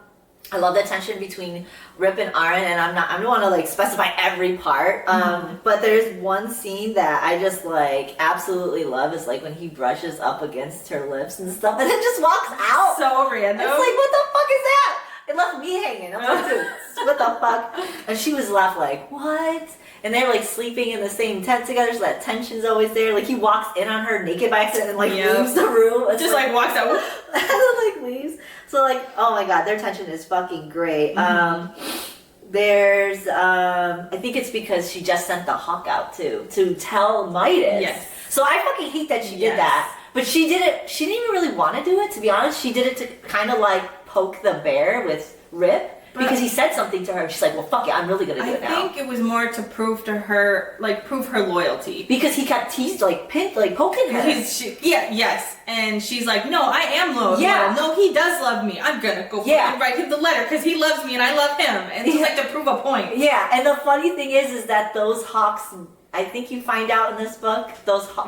I love the tension between Rip and Auren, and I don't want to like specify every part, but there's one scene that I just like absolutely love is like when he brushes up against her lips and stuff, and then just walks out. So random. It's like, what the fuck is that? left me hanging. I'm like, dude, what the fuck? And she was left like, what? And they're like sleeping in the same tent together, so that tension's always there. Like he walks in on her naked by accident and like leaves the room. It's just like walks out. And like leaves. So like, oh my god, their tension is fucking great. There's I think it's because she just sent the hawk out too to tell Midas. Yes. So I fucking hate that she did that. But she did it, she didn't even really want to do it, to be honest. She did it to kind of like poke the bear with Rip. Because he said something to her. She's like, well, fuck it, I'm really going to do it now. I think it was more to prove to her, like, prove her loyalty. Because he kept teased, like, poking her. Yes. And she's like, no, I am loyal. Yeah. No, he does love me. I'm going to go write him the letter because he loves me and I love him. And it's like to prove a point. Yeah. And the funny thing is that those hawks, I think you find out in this book,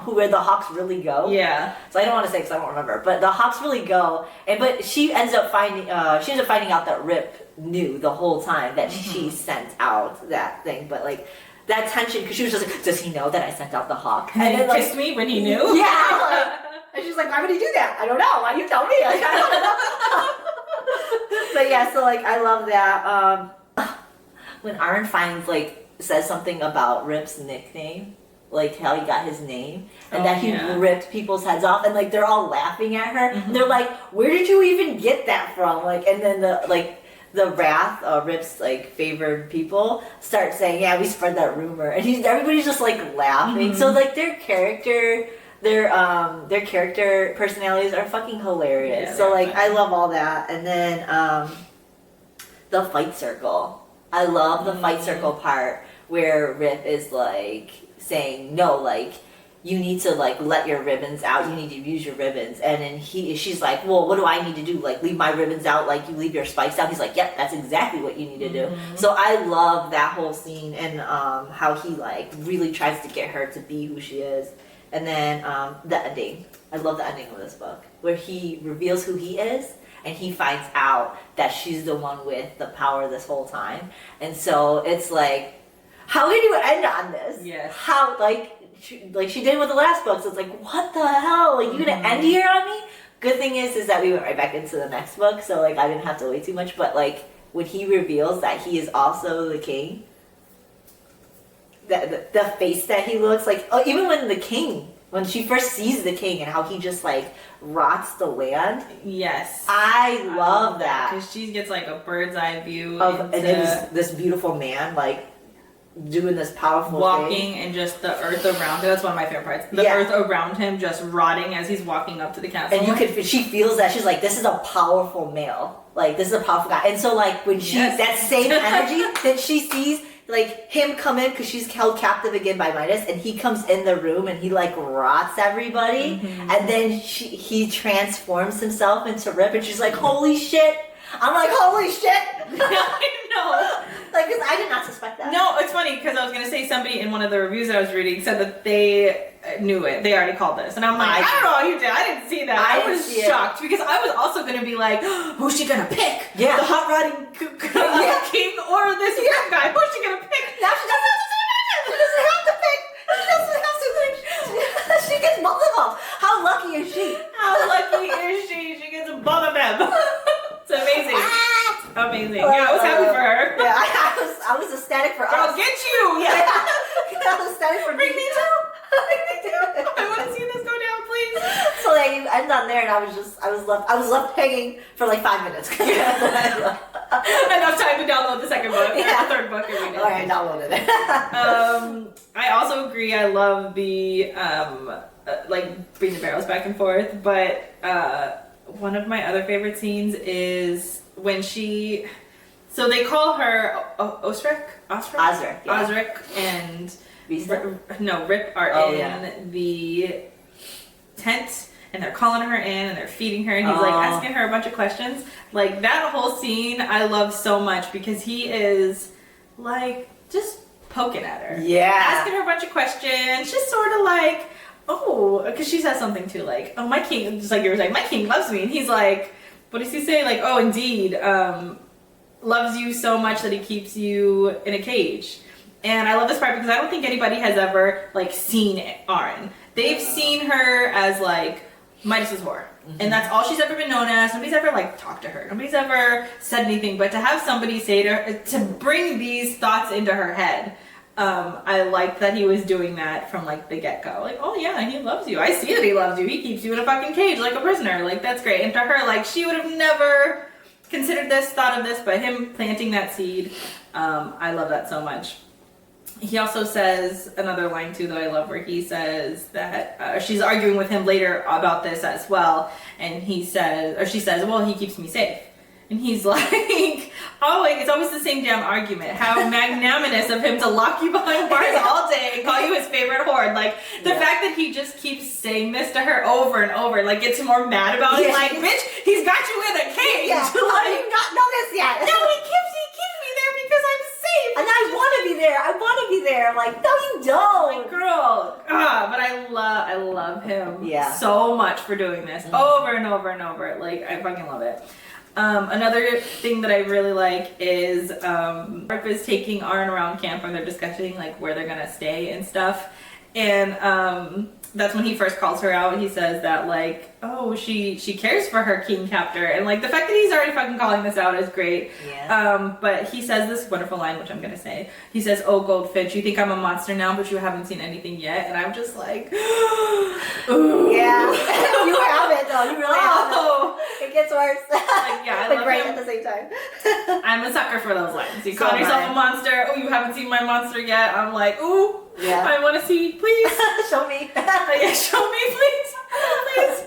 where the hawks really go. Yeah. So I don't want to say because I don't remember. But the hawks really go. But she ends up finding out that Rip knew the whole time that she sent out that thing, but like that tension, because she was just like, does he know that I sent out the hawk? And then kissed me when he knew? Yeah. Like, and she's like, why would he do that? I don't know. Why you tell me? Like, I don't know. But yeah, so like I love that. When Auren says something about Rip's nickname, like how he got his name, and that he ripped people's heads off, and like they're all laughing at her. And they're like, where did you even get that from? Like, and then the Wrath, Rip's like favored people, start saying, "Yeah, we spread that rumor," and everybody's just like laughing. So like their character personalities are fucking hilarious. So like I love all that, and then the fight circle. I love the fight circle part where Rip is like saying, "No, like." You need to like let your ribbons out. You need to use your ribbons. And then she's like, well, what do I need to do? Like leave my ribbons out like you leave your spikes out. He's like, yep, that's exactly what you need to do. So I love that whole scene and how he like really tries to get her to be who she is. And then the ending. I love the ending of this book where he reveals who he is and he finds out that she's the one with the power this whole time. And so it's like, how did you end on this? Yes. How she did with the last book, so it's like, what the hell? Like, you gonna end here on me? Good thing is that we went right back into the next book, so like I didn't have to wait too much. But like when he reveals that he is also the king, the face that he looks like, even when she first sees the king and how he just like rots the land. Yes, I love that because she gets like a bird's eye view and it was this beautiful man like doing this powerful walking thing. And just the earth around him. That's one of my favorite parts. The earth around him just rotting as he's walking up to the castle. And she feels that she's like, this is a powerful male. Like this is a powerful guy. And so like when she that same energy that she sees like him come in because she's held captive again by Midas, and he comes in the room and he like rots everybody, and then he transforms himself into Rip, and she's like, holy shit. I'm like, holy shit! I know. Like, because I did not suspect that. No, it's funny because I was going to say somebody in one of the reviews I was reading said that they knew it. They already called this. And I'm like, I don't know how you did. I didn't see that. I was shocked because I was also going to be like, who's she going to pick? Yeah. The hot rodding king or this guy? Who's she going to pick? Now she doesn't have to pick. She doesn't have to pick. She gets both of them. How lucky is she? How lucky is she? She gets both of them. It's amazing. Amazing. Yeah, I was happy for her. Yeah, I was ecstatic for us. I'll get you. Yeah. I was ecstatic for Bring me too. Bring me too. I want to see this go down, please. So like you end on there, and I was left hanging for like 5 minutes. Enough time to download the second book, the third book, and read it. All right, downloaded it. I also agree. I love the like bring the barrels back and forth, but one of my other favorite scenes is when so they call her Osric, and Rip are in the tent, and they're calling her in, and they're feeding her, and he's like asking her a bunch of questions. Like that whole scene, I love so much because he is like just poking at her, asking her a bunch of questions, just sort of like. Oh, because she says something too, like, oh, my king, just like you were saying, my king loves me. And he's like, what does he say? Like, oh, indeed, loves you so much that he keeps you in a cage. And I love this part because I don't think anybody has ever, like, seen Auren. They've seen her as, like, Midas's whore. And that's all she's ever been known as. Nobody's ever like talked to her. Nobody's ever said anything. But to have somebody say to her, to bring these thoughts into her head, I like that he was doing that from like the get-go. Like, oh yeah, he loves you. I see that he loves you. He keeps you in a fucking cage like a prisoner. Like, that's great. And to her, like, she would have never considered this, thought of this, but him planting that seed, I love that so much. He also says another line too that I love, where he says that she's arguing with him later about this as well, and he says, or she says, well, he keeps me safe. And he's like, oh, like, it's always the same damn argument. How magnanimous of him to lock you behind bars all day and call you his favorite horde. Like, the fact that he just keeps saying this to her over and over, like, gets more mad about it. Like, bitch, he's got you in a cage. Yeah. Like, How do you not know this yet? no, he keeps me there because I'm safe. And I want to be there. I want to be there. I'm like, no, you don't. Like, girl. But I love him so much for doing this over and over and over. Like, I fucking love it. Another thing that I really like is Mark is taking Auren around camp when they're discussing like where they're gonna stay and stuff, and that's when he first calls her out. He says that like, oh, she cares for her king captor, and like the fact that he's already fucking calling this out is great. Yeah. But he says this wonderful line, which I'm gonna say. He says, "Oh, Goldfinch, you think I'm a monster now, but you haven't seen anything yet," and I'm just like, ooh. Yeah, you haven't though. You really haven't. It gets worse. Like, yeah, I but love great him. at the same time. I'm a sucker for those lines. You So call yourself am I. a monster. Oh, you haven't seen my monster yet. I'm like, ooh, Yeah. I want to see, please. Show me. Yeah, show me, please. Please.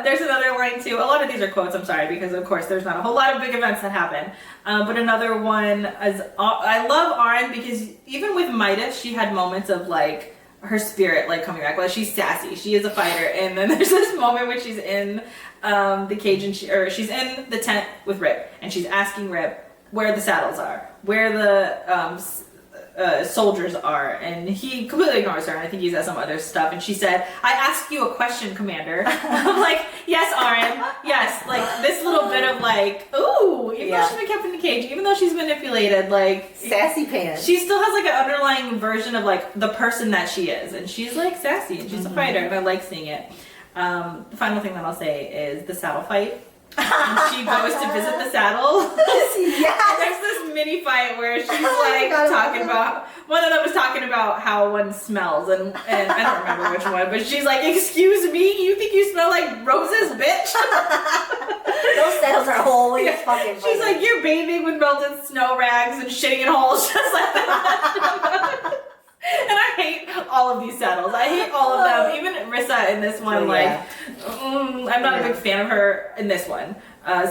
There's another line too. A lot of these are quotes, I'm sorry, because of course there's not a whole lot of big events that happen. But another one is, I love Auren because even with Midas, she had moments of like, her spirit like coming back. Like, she's sassy, she is a fighter, and then there's this moment when she's in the cage and she's in the tent with Rip, and she's asking Rip where the saddles are, where the soldiers are, and he completely ignores her, and I think he's at some other stuff, and she said, I asked you a question, Commander. I'm like, yes, Auren, yes, like this little bit of like, ooh, even though she's been kept in the cage, even though she's manipulated, like Sassy pants. she still has like an underlying version of like the person that she is, and she's like sassy, and she's a fighter, and I like seeing it. The final thing that I'll say is the saddle fight. And she goes to visit the saddle. There's this mini fight where she's like talking about, one of them was talking about how one smells, and I don't remember which one, but she's like, excuse me, you think you smell like roses, bitch? Those saddles are always fucking funny. She's like, you're bathing with melted snow rags and shitting in holes just like that. And I hate all of these saddles. I hate all of them. Even Rissa in this one, I'm not a big fan of her in this one.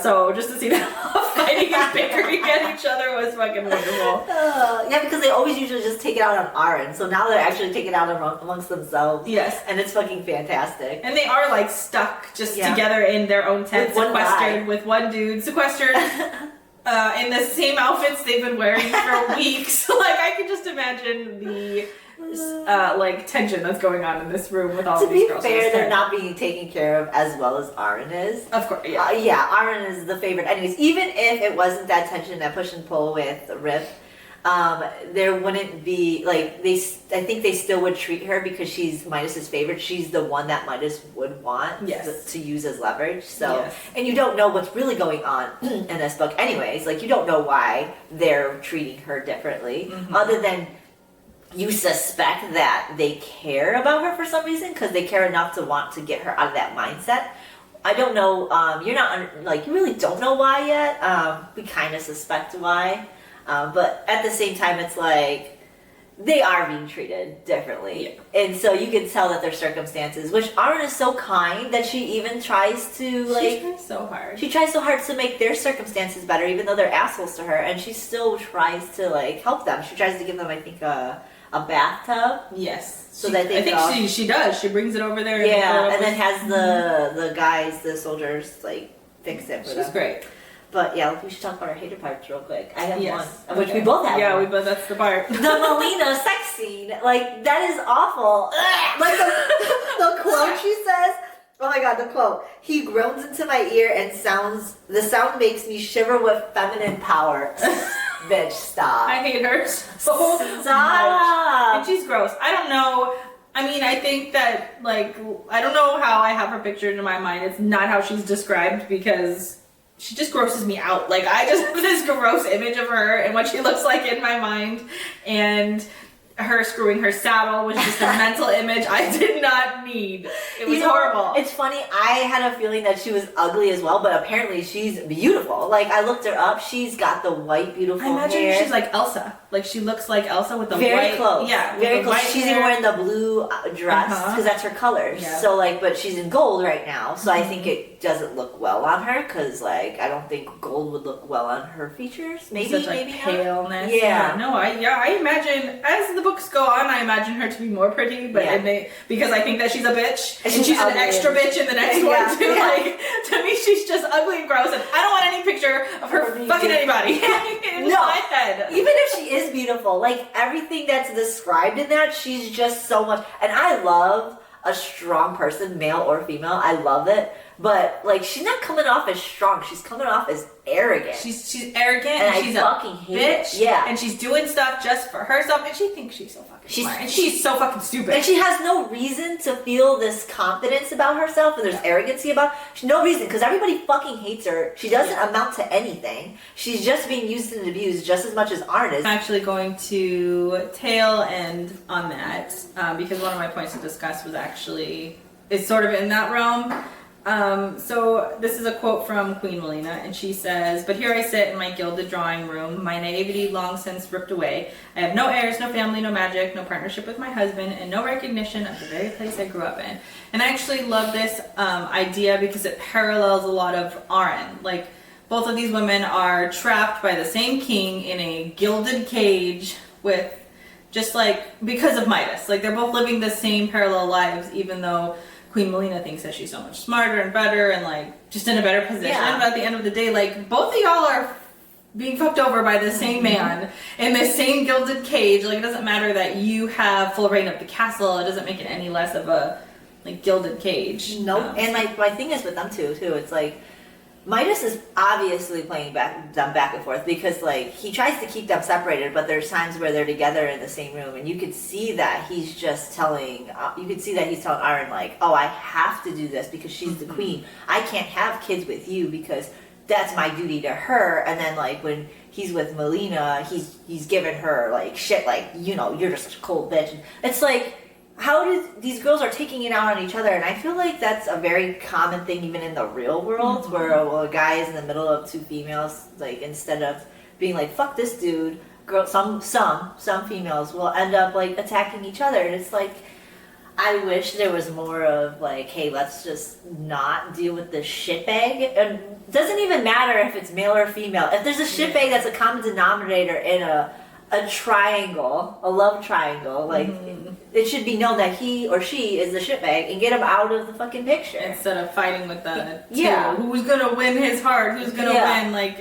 So just to see them fighting and bickering at each other was fucking wonderful. Yeah, because they always usually just take it out on Auren. So now they're actually taking it out amongst themselves. Yes. And it's fucking fantastic. And they are like stuck just together in their own tent, sequestered with one dude, sequestered. In the same outfits they've been wearing for weeks. Like, I can just imagine the like tension that's going on in this room with all of these girls. To be fair, they're not being taken care of as well as Auren is. Of course, Auren is the favorite. Anyways, even if it wasn't that tension, that push and pull with Rip, there wouldn't be like I think they still would treat her because she's Midas's favorite. She's the one that Midas would want to use as leverage. So, and you don't know what's really going on in this book, anyways. Like, you don't know why they're treating her differently, other than you suspect that they care about her for some reason because they care enough to want to get her out of that mindset. I don't know. You're not like, you really don't know why yet. We kind of suspect why. But at the same time, it's like they are being treated differently. And so you can tell that their circumstances, which Auren is so kind that she even tries to like... She tries so hard. She tries so hard to make their circumstances better, even though they're assholes to her. And she still tries to like help them. She tries to give them, I think, a bathtub. Yes. So that they I think she does. She brings it over there. And then has the guys, the soldiers, like fix it for them. She's great. But yeah, we should talk about our hater parts real quick. I have one, which Okay. we both have. Yeah, one. we both. That's the part. The Melina sex scene, like that is awful. Like the quote she says. Oh my god, the quote. He groans into my ear and the sound makes me shiver with feminine power. Bitch, stop. I hate her so Stop. much. And she's gross. I don't know. I mean, I think that, like, I don't know how I have her pictured in my mind. It's not how she's described because she just grosses me out. Like, I just have this gross image of her and what she looks like in my mind. And her screwing her saddle was just a mental image I did not need. It was horrible. It's funny, I had a feeling that she was ugly as well, but apparently she's beautiful. Like, I looked her up, she's got the white, beautiful hair. I imagine she's like Elsa. Like, she looks like Elsa with the very white. Close. Yeah, very close. She's even hair. wearing the blue dress because that's her colors. Yeah. So, like, but she's in gold right now, so I think it doesn't look well on her because, like, I don't think gold would look well on her features. Maybe, such, like, maybe paleness. Yeah. No, I imagine as the books go on, I imagine her to be more pretty, but because I think that she's a bitch and she's an extra bitch in the next one too. Yeah. Like, to me, she's just ugly and gross, and I don't want any picture of her fucking anybody in my head. Even if she is beautiful, like everything that's described in that, she's just so much. And I love a strong person, male or female. I love it. But, like, she's not coming off as strong. She's coming off as arrogant. She's arrogant and she's I fucking hate bitch. It. Yeah. And she's doing stuff just for herself, and she thinks she's so fucking smart. And she's so fucking stupid. And she has no reason to feel this confidence about herself, and there's arrogancy about her. No reason, because everybody fucking hates her. She doesn't amount to anything. She's just being used and abused just as much as Auren is. I'm actually going to tail end on that, because one of my points to discuss was actually, it's sort of in that realm. So this is a quote from Queen Melina, and she says, "But here I sit in my gilded drawing room, my naivety long since ripped away. I have no heirs, no family, no magic, no partnership with my husband, and no recognition of the very place I grew up in." And I actually love this idea because it parallels a lot of Auren. Like, both of these women are trapped by the same king in a gilded cage with just, like, because of Midas. Like, they're both living the same parallel lives, even though Queen Melina thinks that she's so much smarter and better and, like, just in a better position. Yeah. But at the end of the day, like, both of y'all are being fucked over by the same man in this same gilded cage. Like, it doesn't matter that you have full reign of the castle. It doesn't make it any less of a, like, gilded cage. Nope. And my thing is with them too. It's like, Midas is obviously playing them back and forth because, like, he tries to keep them separated, but there's times where they're together in the same room, and you could see that he's just telling, Auren, like, oh, I have to do this because she's the queen. I can't have kids with you because that's my duty to her. And then, like, when he's with Melina, he's giving her, like, shit, like, you know, you're just a cold bitch. It's like, how did these girls are taking it out on each other, and I feel like that's a very common thing even in the real world, where a guy is in the middle of two females, like, instead of being like, fuck this dude, some females will end up, like, attacking each other, and it's like, I wish there was more of, like, hey, let's just not deal with this shitbag, and it doesn't even matter if it's male or female. If there's a shitbag that's a common denominator in a triangle, a love triangle, like, it should be known that he or she is the shitbag and get him out of the fucking picture. Instead of fighting with the who's gonna win his heart, who's gonna win, like,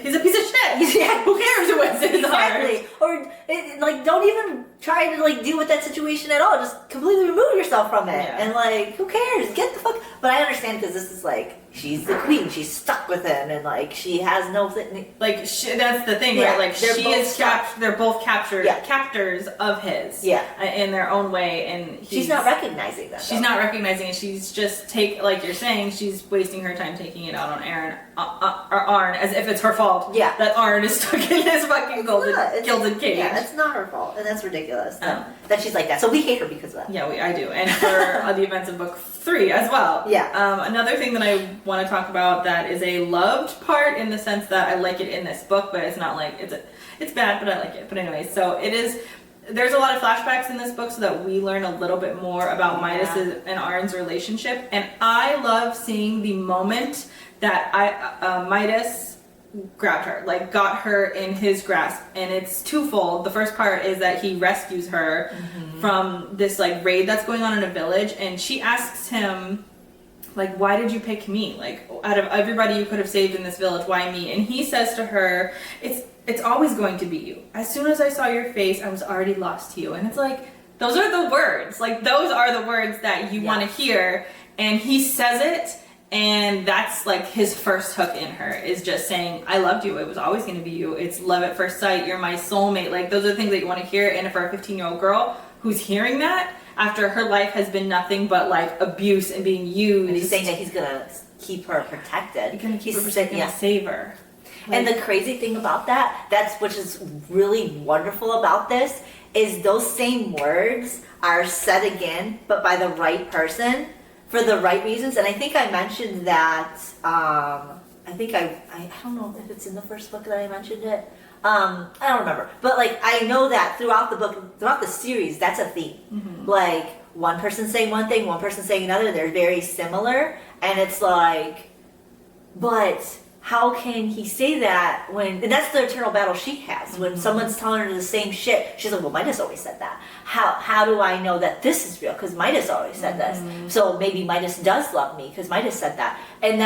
he's a piece of shit. Yeah. Who cares who wins his heart? Or, like, don't even try to, like, deal with that situation at all. Just completely remove yourself from it. Yeah. And, like, who cares? Get the fuck... But I understand because this is, like, she's the queen. She's stuck with him, and, like, she has no... Like, that's the thing, right? Like, they're both captors of his. Yeah. In their own way, and she's not recognizing that. She's not recognizing it. She's just like you're saying, she's wasting her time taking it out on Auren as if it's her fault. Yeah. That Auren is stuck in this fucking gilded cage. Yeah, it's not her fault, and that's ridiculous. That she's like that. So we hate her because of that. Yeah, I do, and for the events of book 3 as well. Yeah. Another thing that I want to talk about that is a loved part in the sense that I like it in this book, but it's not like it's bad, but I like it. But anyway, so it is. There's a lot of flashbacks in this book so that we learn a little bit more about Midas and Auren's relationship. And I love seeing the moment that Midas grabbed her, like, got her in his grasp. And it's twofold. The first part is that he rescues her from this, like, raid that's going on in a village. And she asks him, like, why did you pick me? Like, out of everybody you could have saved in this village, why me? And he says to her, it's always going to be you. As soon as I saw your face, I was already lost to you. And it's like, those are the words. Like, those are the words that you want to hear. And he says it, and that's, like, his first hook in her, is just saying, I loved you. It was always going to be you. It's love at first sight. You're my soulmate. Like, those are the things that you want to hear. And for a 15-year-old girl who's hearing that after her life has been nothing but like abuse and being used. And he's saying that he's gonna keep her protected. He's gonna keep her protected and save her. Like, and the crazy thing about that, which is really wonderful about this, is those same words are said again, but by the right person for the right reasons. And I think I mentioned that. I think I don't know if it's in the first book that I mentioned it. I don't remember, but like I know that throughout the book, throughout the series, that's a theme. Mm-hmm. Like one person saying one thing, one person saying another. They're very similar, and it's like, but how can he say that when? And that's the eternal battle she has when someone's telling her the same shit. She's like, well, Midas always said that. How do I know that this is real? Because Midas always said this. So maybe Midas does love me because Midas said that. And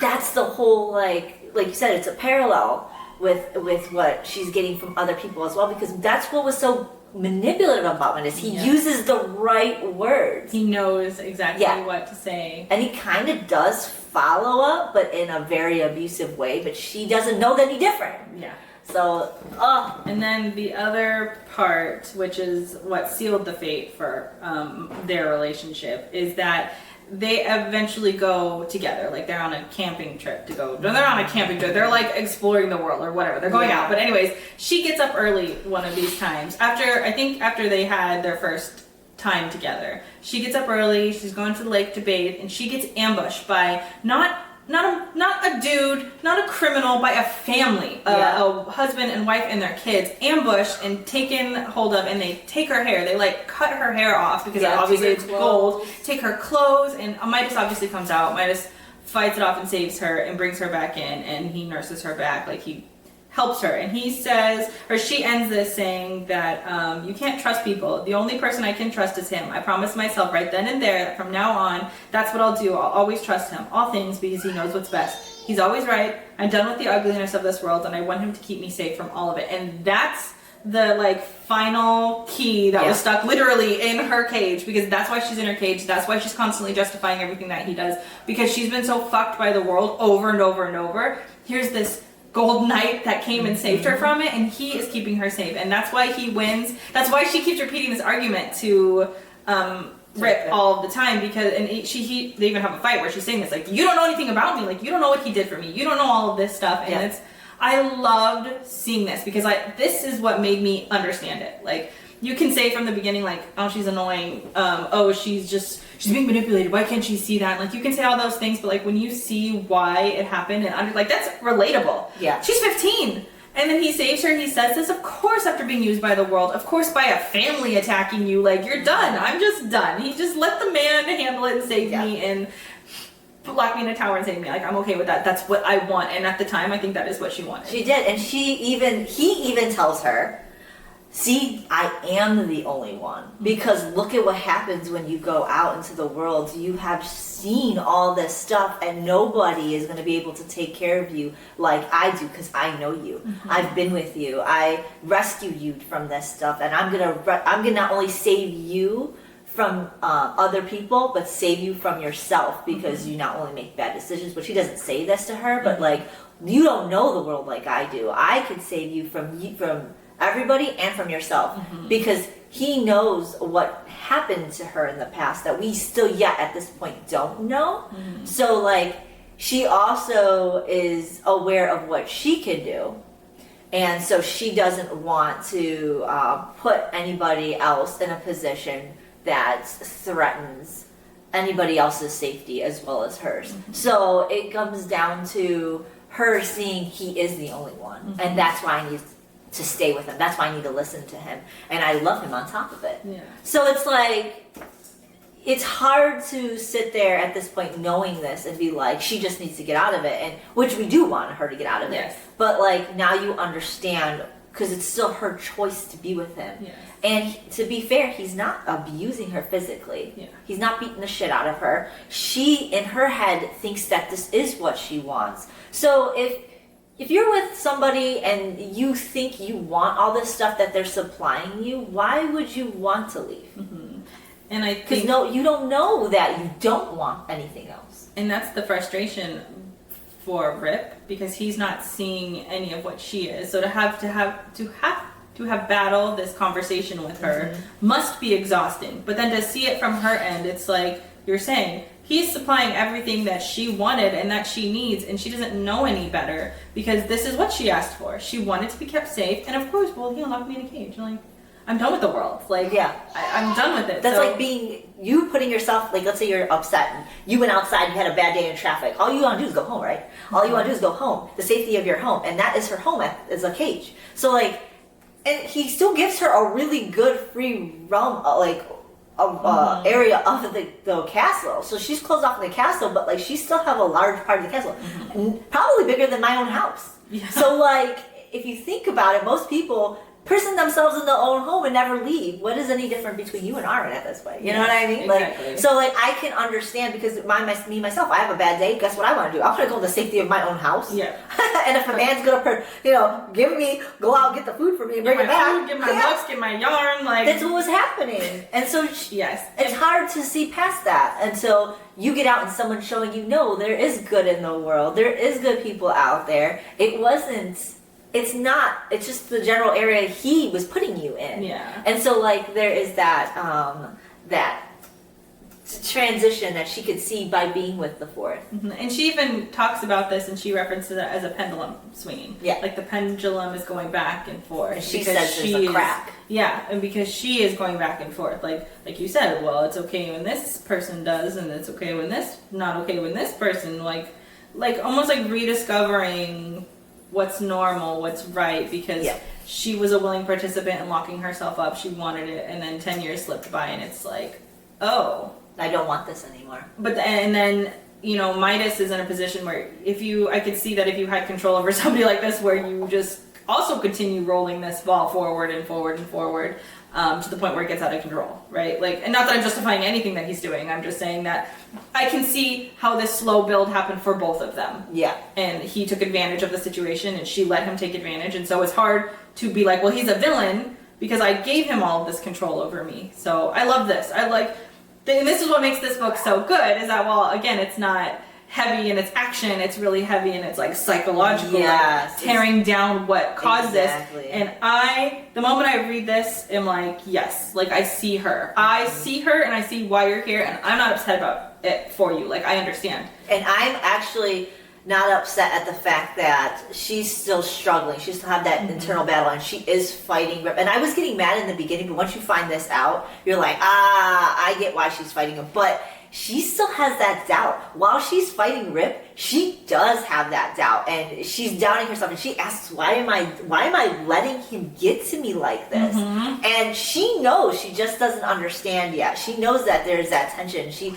that's the whole like you said, it's a parallel with what she's getting from other people as well, because that's what was so manipulative about Midas. He uses the right words. He knows exactly what to say. And he kind of does follow up, but in a very abusive way, but she doesn't know that any different. Yeah. So, And then the other part, which is what sealed the fate for their relationship, is that they eventually go together. Like they're on a camping trip to go. No, they're on a camping trip. They're like exploring the world or whatever. They're going out. But anyways, she gets up early one of these times. After they had their first time together. She gets up early. She's going to the lake to bathe, and she gets ambushed by not a dude, not a criminal, by a family, a husband and wife and their kids, ambushed and taken hold of, and they take her hair. They like cut her hair off because obviously it's gold. Take her clothes, and Midas obviously comes out. Midas fights it off and saves her and brings her back in, and he nurses her back, like he helps her. And he says, or she ends this saying that you can't trust people. The only person I can trust is him. I promised myself right then and there that from now on, that's what I'll do. I'll always trust him. All things, because he knows what's best. He's always right. I'm done with the ugliness of this world, and I want him to keep me safe from all of it. And that's the like final key that was stuck literally in her cage, because that's why she's in her cage. That's why she's constantly justifying everything that he does, because she's been so fucked by the world over and over and over. Here's this gold knight that came and saved her from it, and he is keeping her safe, and that's why he wins. That's why she keeps repeating this argument to Rip all the time, because they even have a fight where she's saying this, like, you don't know anything about me, like you don't know what he did for me, you don't know all of this stuff. And I loved seeing this, because this is what made me understand it. Like, you can say from the beginning, like, oh, she's annoying, oh, she's being manipulated, why can't she see that? Like, you can say all those things, but like when you see why it happened and like, that's relatable. Yeah. She's 15. And then he saves her, he says this, of course, after being used by the world, of course, by a family attacking you, like, you're done. I'm just done. He just let the man handle it and save me and lock me in a tower and save me. Like, I'm okay with that. That's what I want. And at the time, I think that is what she wanted. She did. And he even tells her, see, I am the only one. Because look at what happens when you go out into the world. You have seen all this stuff, and nobody is going to be able to take care of you like I do, because I know you. Mm-hmm. I've been with you. I rescued you from this stuff, and I'm gonna not only save you from other people, but save you from yourself, because you not only make bad decisions. But she doesn't say this to her, but like, you don't know the world like I do. I could save you from everybody and from yourself, because he knows what happened to her in the past that we still yet at this point don't know. So like, she also is aware of what she can do, and so she doesn't want to put anybody else in a position that threatens anybody else's safety as well as hers. So it comes down to her seeing he is the only one, and that's why I need to stay with him. That's why I need to listen to him, and I love him on top of it. So it's like, it's hard to sit there at this point knowing this and be like, she just needs to get out of it, and which we do want her to get out of it. But like, now you understand, because it's still her choice to be with him. And to be fair, he's not abusing her physically. He's not beating the shit out of her. She, in her head, thinks that this is what she wants. So if you're with somebody and you think you want all this stuff that they're supplying you, why would you want to leave? And I think, because you don't know that you don't want anything else. And that's the frustration for Rip, because he's not seeing any of what she is. So to have to have battled this conversation with her must be exhausting. But then to see it from her end, it's like you're saying, he's supplying everything that she wanted and that she needs, and she doesn't know any better because this is what she asked for. She wanted to be kept safe, and of course, well, he'll lock me in a cage. Like, I'm done with the world. Like, I'm done with it. That's like you putting yourself, like, let's say you're upset and you went outside and you had a bad day in traffic. All you want to do is go home, right? All you want to do is go home. The safety of your home. And that is her home, is a cage. So, like, and he still gives her a really good free realm, area of the castle. So she's closed off in the castle, but, like, she still have a large part of the castle. Probably bigger than my own house. Yeah. So, like, if you think about it, most people prison themselves in their own home and never leave. What is any different between you and Auren at this point? You know what I mean? Exactly. Like, so, like, I can understand because myself, I have a bad day. Guess what I want to do? I want to go in the safety of my own house. Yeah. And if a man's gonna, go out, get the food for me and bring it back. Get my books, get my yarn. Like, that's what was happening. And so, it's hard to see past that until you get out and someone's showing you, no, there is good in the world. There is good people out there. It's not, it's just the general area he was putting you in. Yeah. And so, like, there is that transition that she could see by being with the fourth. And she even talks about this, and she references it as a pendulum swinging. Yeah. Like, the pendulum is going back and forth. And she says there's a crack. Yeah, and because she is going back and forth. Like you said, well, it's okay when this person does, and it's okay when not okay when this person, like almost like rediscovering what's normal, what's right, because she was a willing participant in locking herself up. She wanted it, and then 10 years slipped by, and it's like, oh, I don't want this anymore. But and then Midas is in a position where I could see that if you had control over somebody like this, where you just also continue rolling this ball forward and forward and forward, to the point where it gets out of control, right? Like, and not that I'm justifying anything that he's doing. I'm just saying that I can see how this slow build happened for both of them. Yeah. And he took advantage of the situation, and she let him take advantage. And so it's hard to be like, well, he's a villain because I gave him all of this control over me. So I love this. And this is what makes this book so good, is that, well, again, it's not heavy in its action, it's really heavy in its, like, psychological, like, tearing down what caused this. And the moment I read this, am like, yes, like, I see her. I see her, and I see why you're here, and I'm not upset about it for you. Like, I understand. And I'm actually not upset at the fact that she's still struggling. She still have that internal battle, and she is fighting Rip. And I was getting mad in the beginning, but once you find this out, you're like, I get why she's fighting him. But she still has that doubt. While she's fighting Rip, she does have that doubt, and she's doubting herself, and she asks, why am I letting him get to me like this? And she knows, she just doesn't understand yet. She knows that there's that tension. She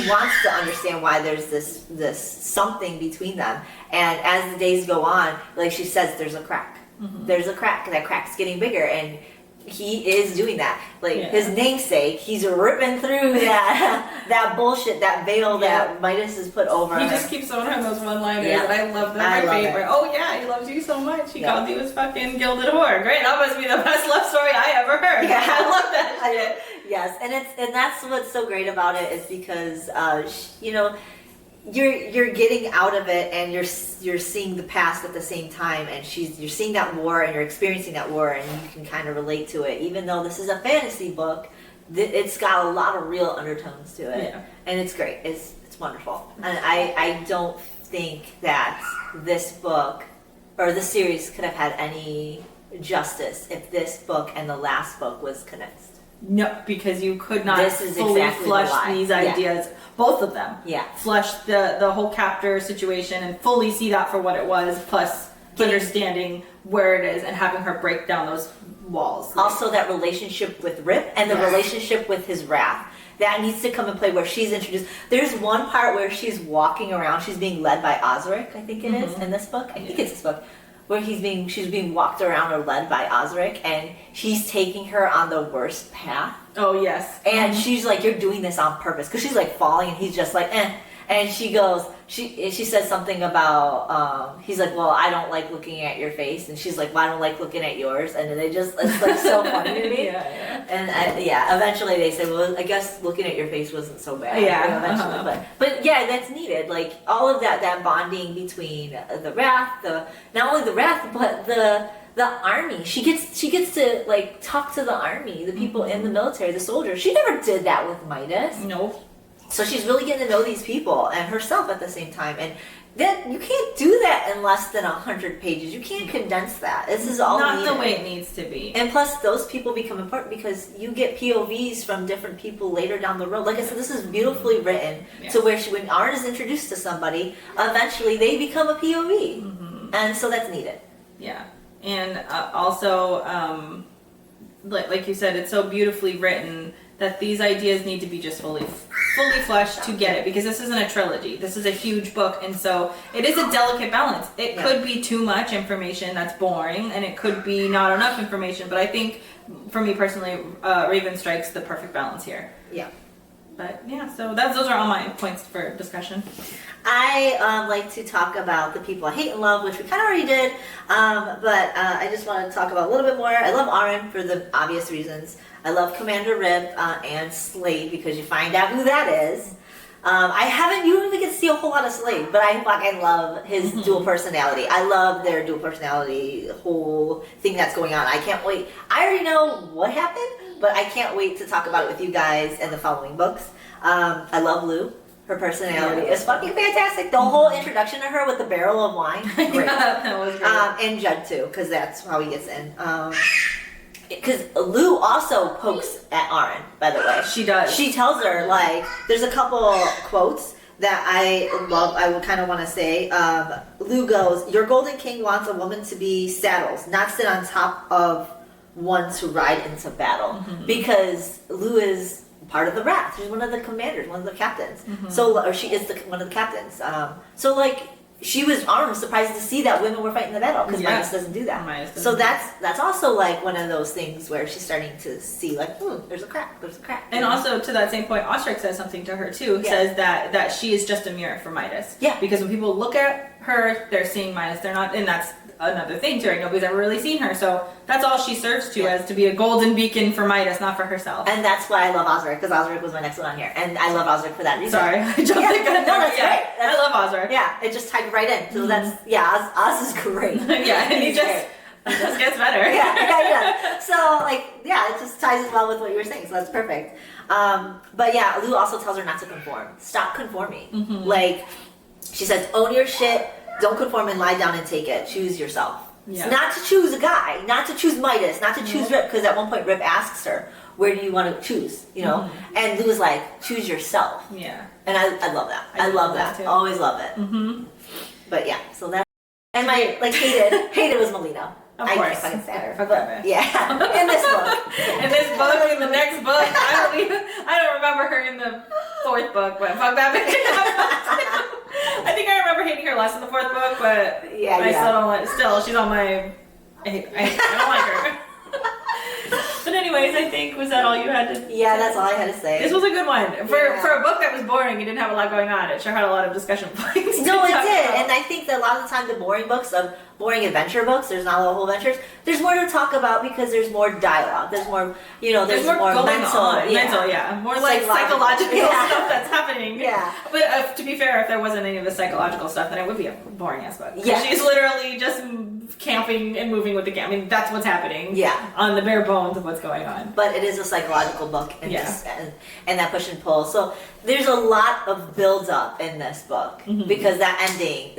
wants to understand why there's this something between them. And as the days go on, like she says, there's a crack. There's a crack, and that crack's getting bigger, and he is doing that. Like, his namesake, he's ripping through that bullshit, that veil that Midas has put over. He just keeps throwing her those one-liners, and I love them. My favorite. Oh yeah, he loves you so much. He called you his fucking gilded whore. Great, that must be the best love story I ever heard. Yeah, I love that shit. Yes, and that's what's so great about it, is because you're getting out of it, and you're seeing the past at the same time, and you're seeing that war, and you're experiencing that war, and you can kind of relate to it. Even though this is a fantasy book, it's got a lot of real undertones to it, and it's great. It's wonderful, and I don't think that this book or this series could have had any justice if this book and the last book was connected. No, because you could not fully flush these ideas, both of them. Yeah. Flush the whole captor situation and fully see that for what it was, plus understanding where it is and having her break down those walls. Also, that relationship with Rip and the relationship with his wrath. That needs to come in play, where she's introduced. There's one part where she's walking around, she's being led by Osric, I think it is, in this book. I think it's this book. Where she's being walked around or led by Osric, and he's taking her on the worst path. Oh, yes. And she's like, you're doing this on purpose. Because she's like falling, and he's just like, eh. And she goes, she says something about, he's like, well, I don't like looking at your face. And she's like, well, I don't like looking at yours. And then it's like so funny to me. And eventually they say, well, I guess looking at your face wasn't so bad. Eventually. But yeah, that's needed. Like, all of that bonding between the wrath, not only the wrath, but the the army. She gets to like talk to the army, the people in the military, the soldiers. She never did that with Midas. Nope. So she's really getting to know these people and herself at the same time. And then you can't do that in less than 100 pages. You can't condense that. This is all not needed. the way it needs to be. And plus, those people become important because you get POVs from different people later down the road. Like I said, this is beautifully written to where when Auren is introduced to somebody, eventually they become a POV, and so that's needed. Yeah, and also, like you said, it's so beautifully written that these ideas need to be just fully fleshed to get it, because this isn't a trilogy. This is a huge book, and so it is a delicate balance. It could be too much information that's boring, and it could be not enough information, but I think, for me personally, Raven strikes the perfect balance here. Yeah. But yeah, so those are all my points for discussion. I like to talk about the people I hate and love, which we kind of already did, but I just want to talk about a little bit more. I love Auren for the obvious reasons. I love Commander Rib and Slade because you find out who that is. You don't even get to see a whole lot of Slade, but I love his dual personality. I love their dual personality, the whole thing that's going on. I can't wait. I already know what happened, but I can't wait to talk about it with you guys in the following books. I love Lou. Her personality is fucking fantastic. The whole introduction to her with the barrel of wine, great. Yeah, that was great. And Judd too, because that's how he gets in. Because Lou also pokes at Auren, by the way. She does. She tells her, like, there's a couple quotes that I love, I would kind of want to say. Lou goes, "Your golden king wants a woman to be saddles, not sit on top of ones who ride into battle." Because Lou is part of the Wrath. She's one of the commanders, one of the captains. Or she is one of the captains. So, like, Auren was surprised to see that women were fighting the battle, because Midas doesn't do that. So that's also like one of those things where she's starting to see, like, there's a crack. And also, to that same point, Ostrich says something to her too. Says that she is just a mirror for Midas. Yeah. Because when people look at her, they're seeing Midas. They're not, and that's another thing too, right? Nobody's ever really seen her, so that's all she serves to, as to be a golden beacon for Midas, not for herself. And that's why I love Osric, because Osric was my next one on here, and I love Osric for that reason. Sorry, I jumped the gun. No, that's great. I love Osric. Yeah, it just tied right in. So that's Oz is great. Yeah, and he just gets better. yeah. So it just ties in well with what you were saying. So that's perfect. But yeah, Lou also tells her not to conform. Stop conforming. Like, she says, own your shit. Don't conform and lie down and take it. Choose yourself. Yeah. Not to choose a guy, not to choose Midas, not to choose Rip, because at one point Rip asks her, where do you want to choose? You know? And Lou is like, choose yourself. Yeah. And I love that. I love that. Too. Always love it. But yeah, so that. And my, hated was Melina. Of course. I can't fucking stand her. Fuck that bitch. Yeah. In this book. In the next book, I don't remember her in the fourth book, but fuck that bitch. I think I remember hating her less in the fourth book, but I still don't like. Still, she's on my. I don't like her. But anyways, I think, was that all you had to? Yeah, that's all I had to say. This was a good one for a book that was boring and didn't have a lot going on. It sure had a lot of discussion points. No, it did, and I think that a lot of the time the boring adventure books, there's not a whole adventures. There's more to talk about because there's more dialogue. There's more, there's more mental, more like psychological stuff that's happening. Yeah. But to be fair, if there wasn't any of the psychological stuff, then it would be a boring ass book. Yeah. She's literally just camping and moving with the camp. I mean, that's what's happening. Yeah. On the bare bones of what's going on. But it is a psychological book, and and that push and pull. So there's a lot of build up in this book because that ending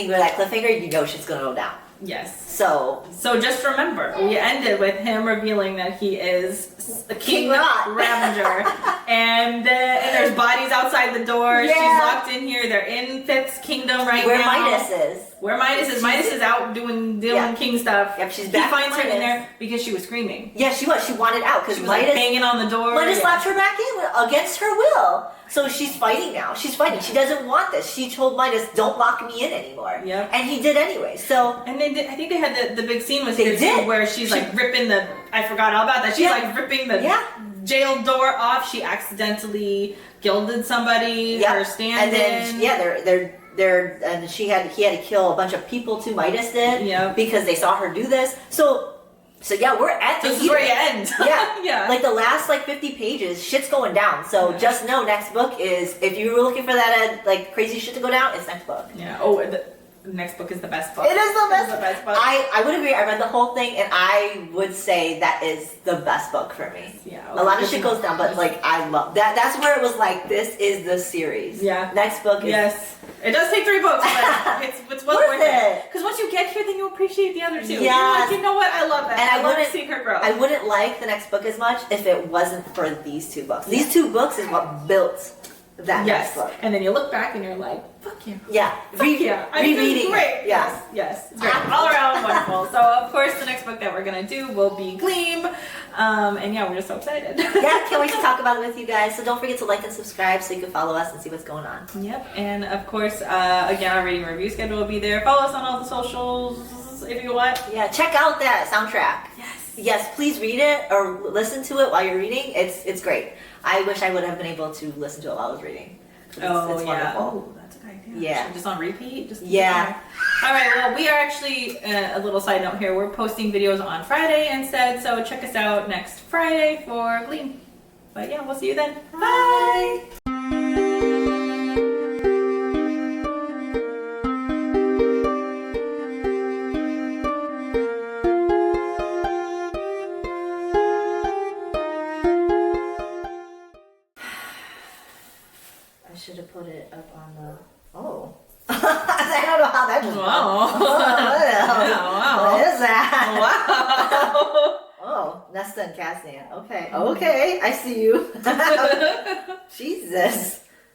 where that cliffhanger, she's gonna go down. Yes. So just remember, we ended with him revealing that he is a King Ravager, and there's bodies outside the door. Yeah. She's locked in here. They're in Fifth's Kingdom now. Where Midas is. Midas is out doing king stuff. Yep, she's back. He finds her in there because she was screaming. Yeah, she was. She wanted out because Midas banging on the door. Midas slapped her back in against her will. So she's fighting now. She's fighting. She doesn't want this. She told Midas, "Don't lock me in anymore." Yeah. And he did anyway. So I think they had the big scene was where she's like ripping the. I forgot all about that. She's like ripping the jail door off. She accidentally gilded somebody. Her stand-in. And then and he had to kill a bunch of people too. Midas did. Yeah. Because they saw her do this. So yeah, we're at the. This is where you end. Yeah. Like the last 50 pages, shit's going down. So just know next book is, if you were looking for that crazy shit to go down, it's next book. Yeah. Oh, next book is the best book. It is the best. It's the best book. I would agree. I read the whole thing, and I would say that is the best book for me. Yeah, a lot of shit goes down, but like I love that. That's where it was like, this is the series. Yeah. Next book is. Yes. It does take 3 books, but it's well worth it. Because once you get here, then you appreciate the other 2. Yes. You're like, you know what? I love it. And I wouldn't see her grow. I wouldn't like the next book as much if it wasn't for these 2 books. These 2 books is what built that next book. And then you look back and you're like, fuck you. Yeah. Rereading. Great. Yes. Yes. It's great. All around wonderful. So, of course, the next book that we're going to do will be Gleam. And yeah, we're just so excited. Yeah, can't wait to talk about it with you guys. So don't forget to like and subscribe so you can follow us and see what's going on. Yep. And of course, again, our reading review schedule will be there. Follow us on all the socials if you want. Yeah, check out that soundtrack. Yes. Yes, please read it or listen to it while you're reading. It's great. I wish I would have been able to listen to it while I was reading. It's yeah. wonderful. Oh, that's a good idea. Yeah. Just on repeat? Yeah. All right, well, we are actually, a little side note here, we're posting videos on Friday instead, so check us out next Friday for Gleam. But yeah, we'll see you then. Bye! I should have put it up on the. Oh. I don't know how that just. Wow. Wow. What is that? Wow. Oh, Nesta and Cassian. Okay. Okay. I see you. Jesus.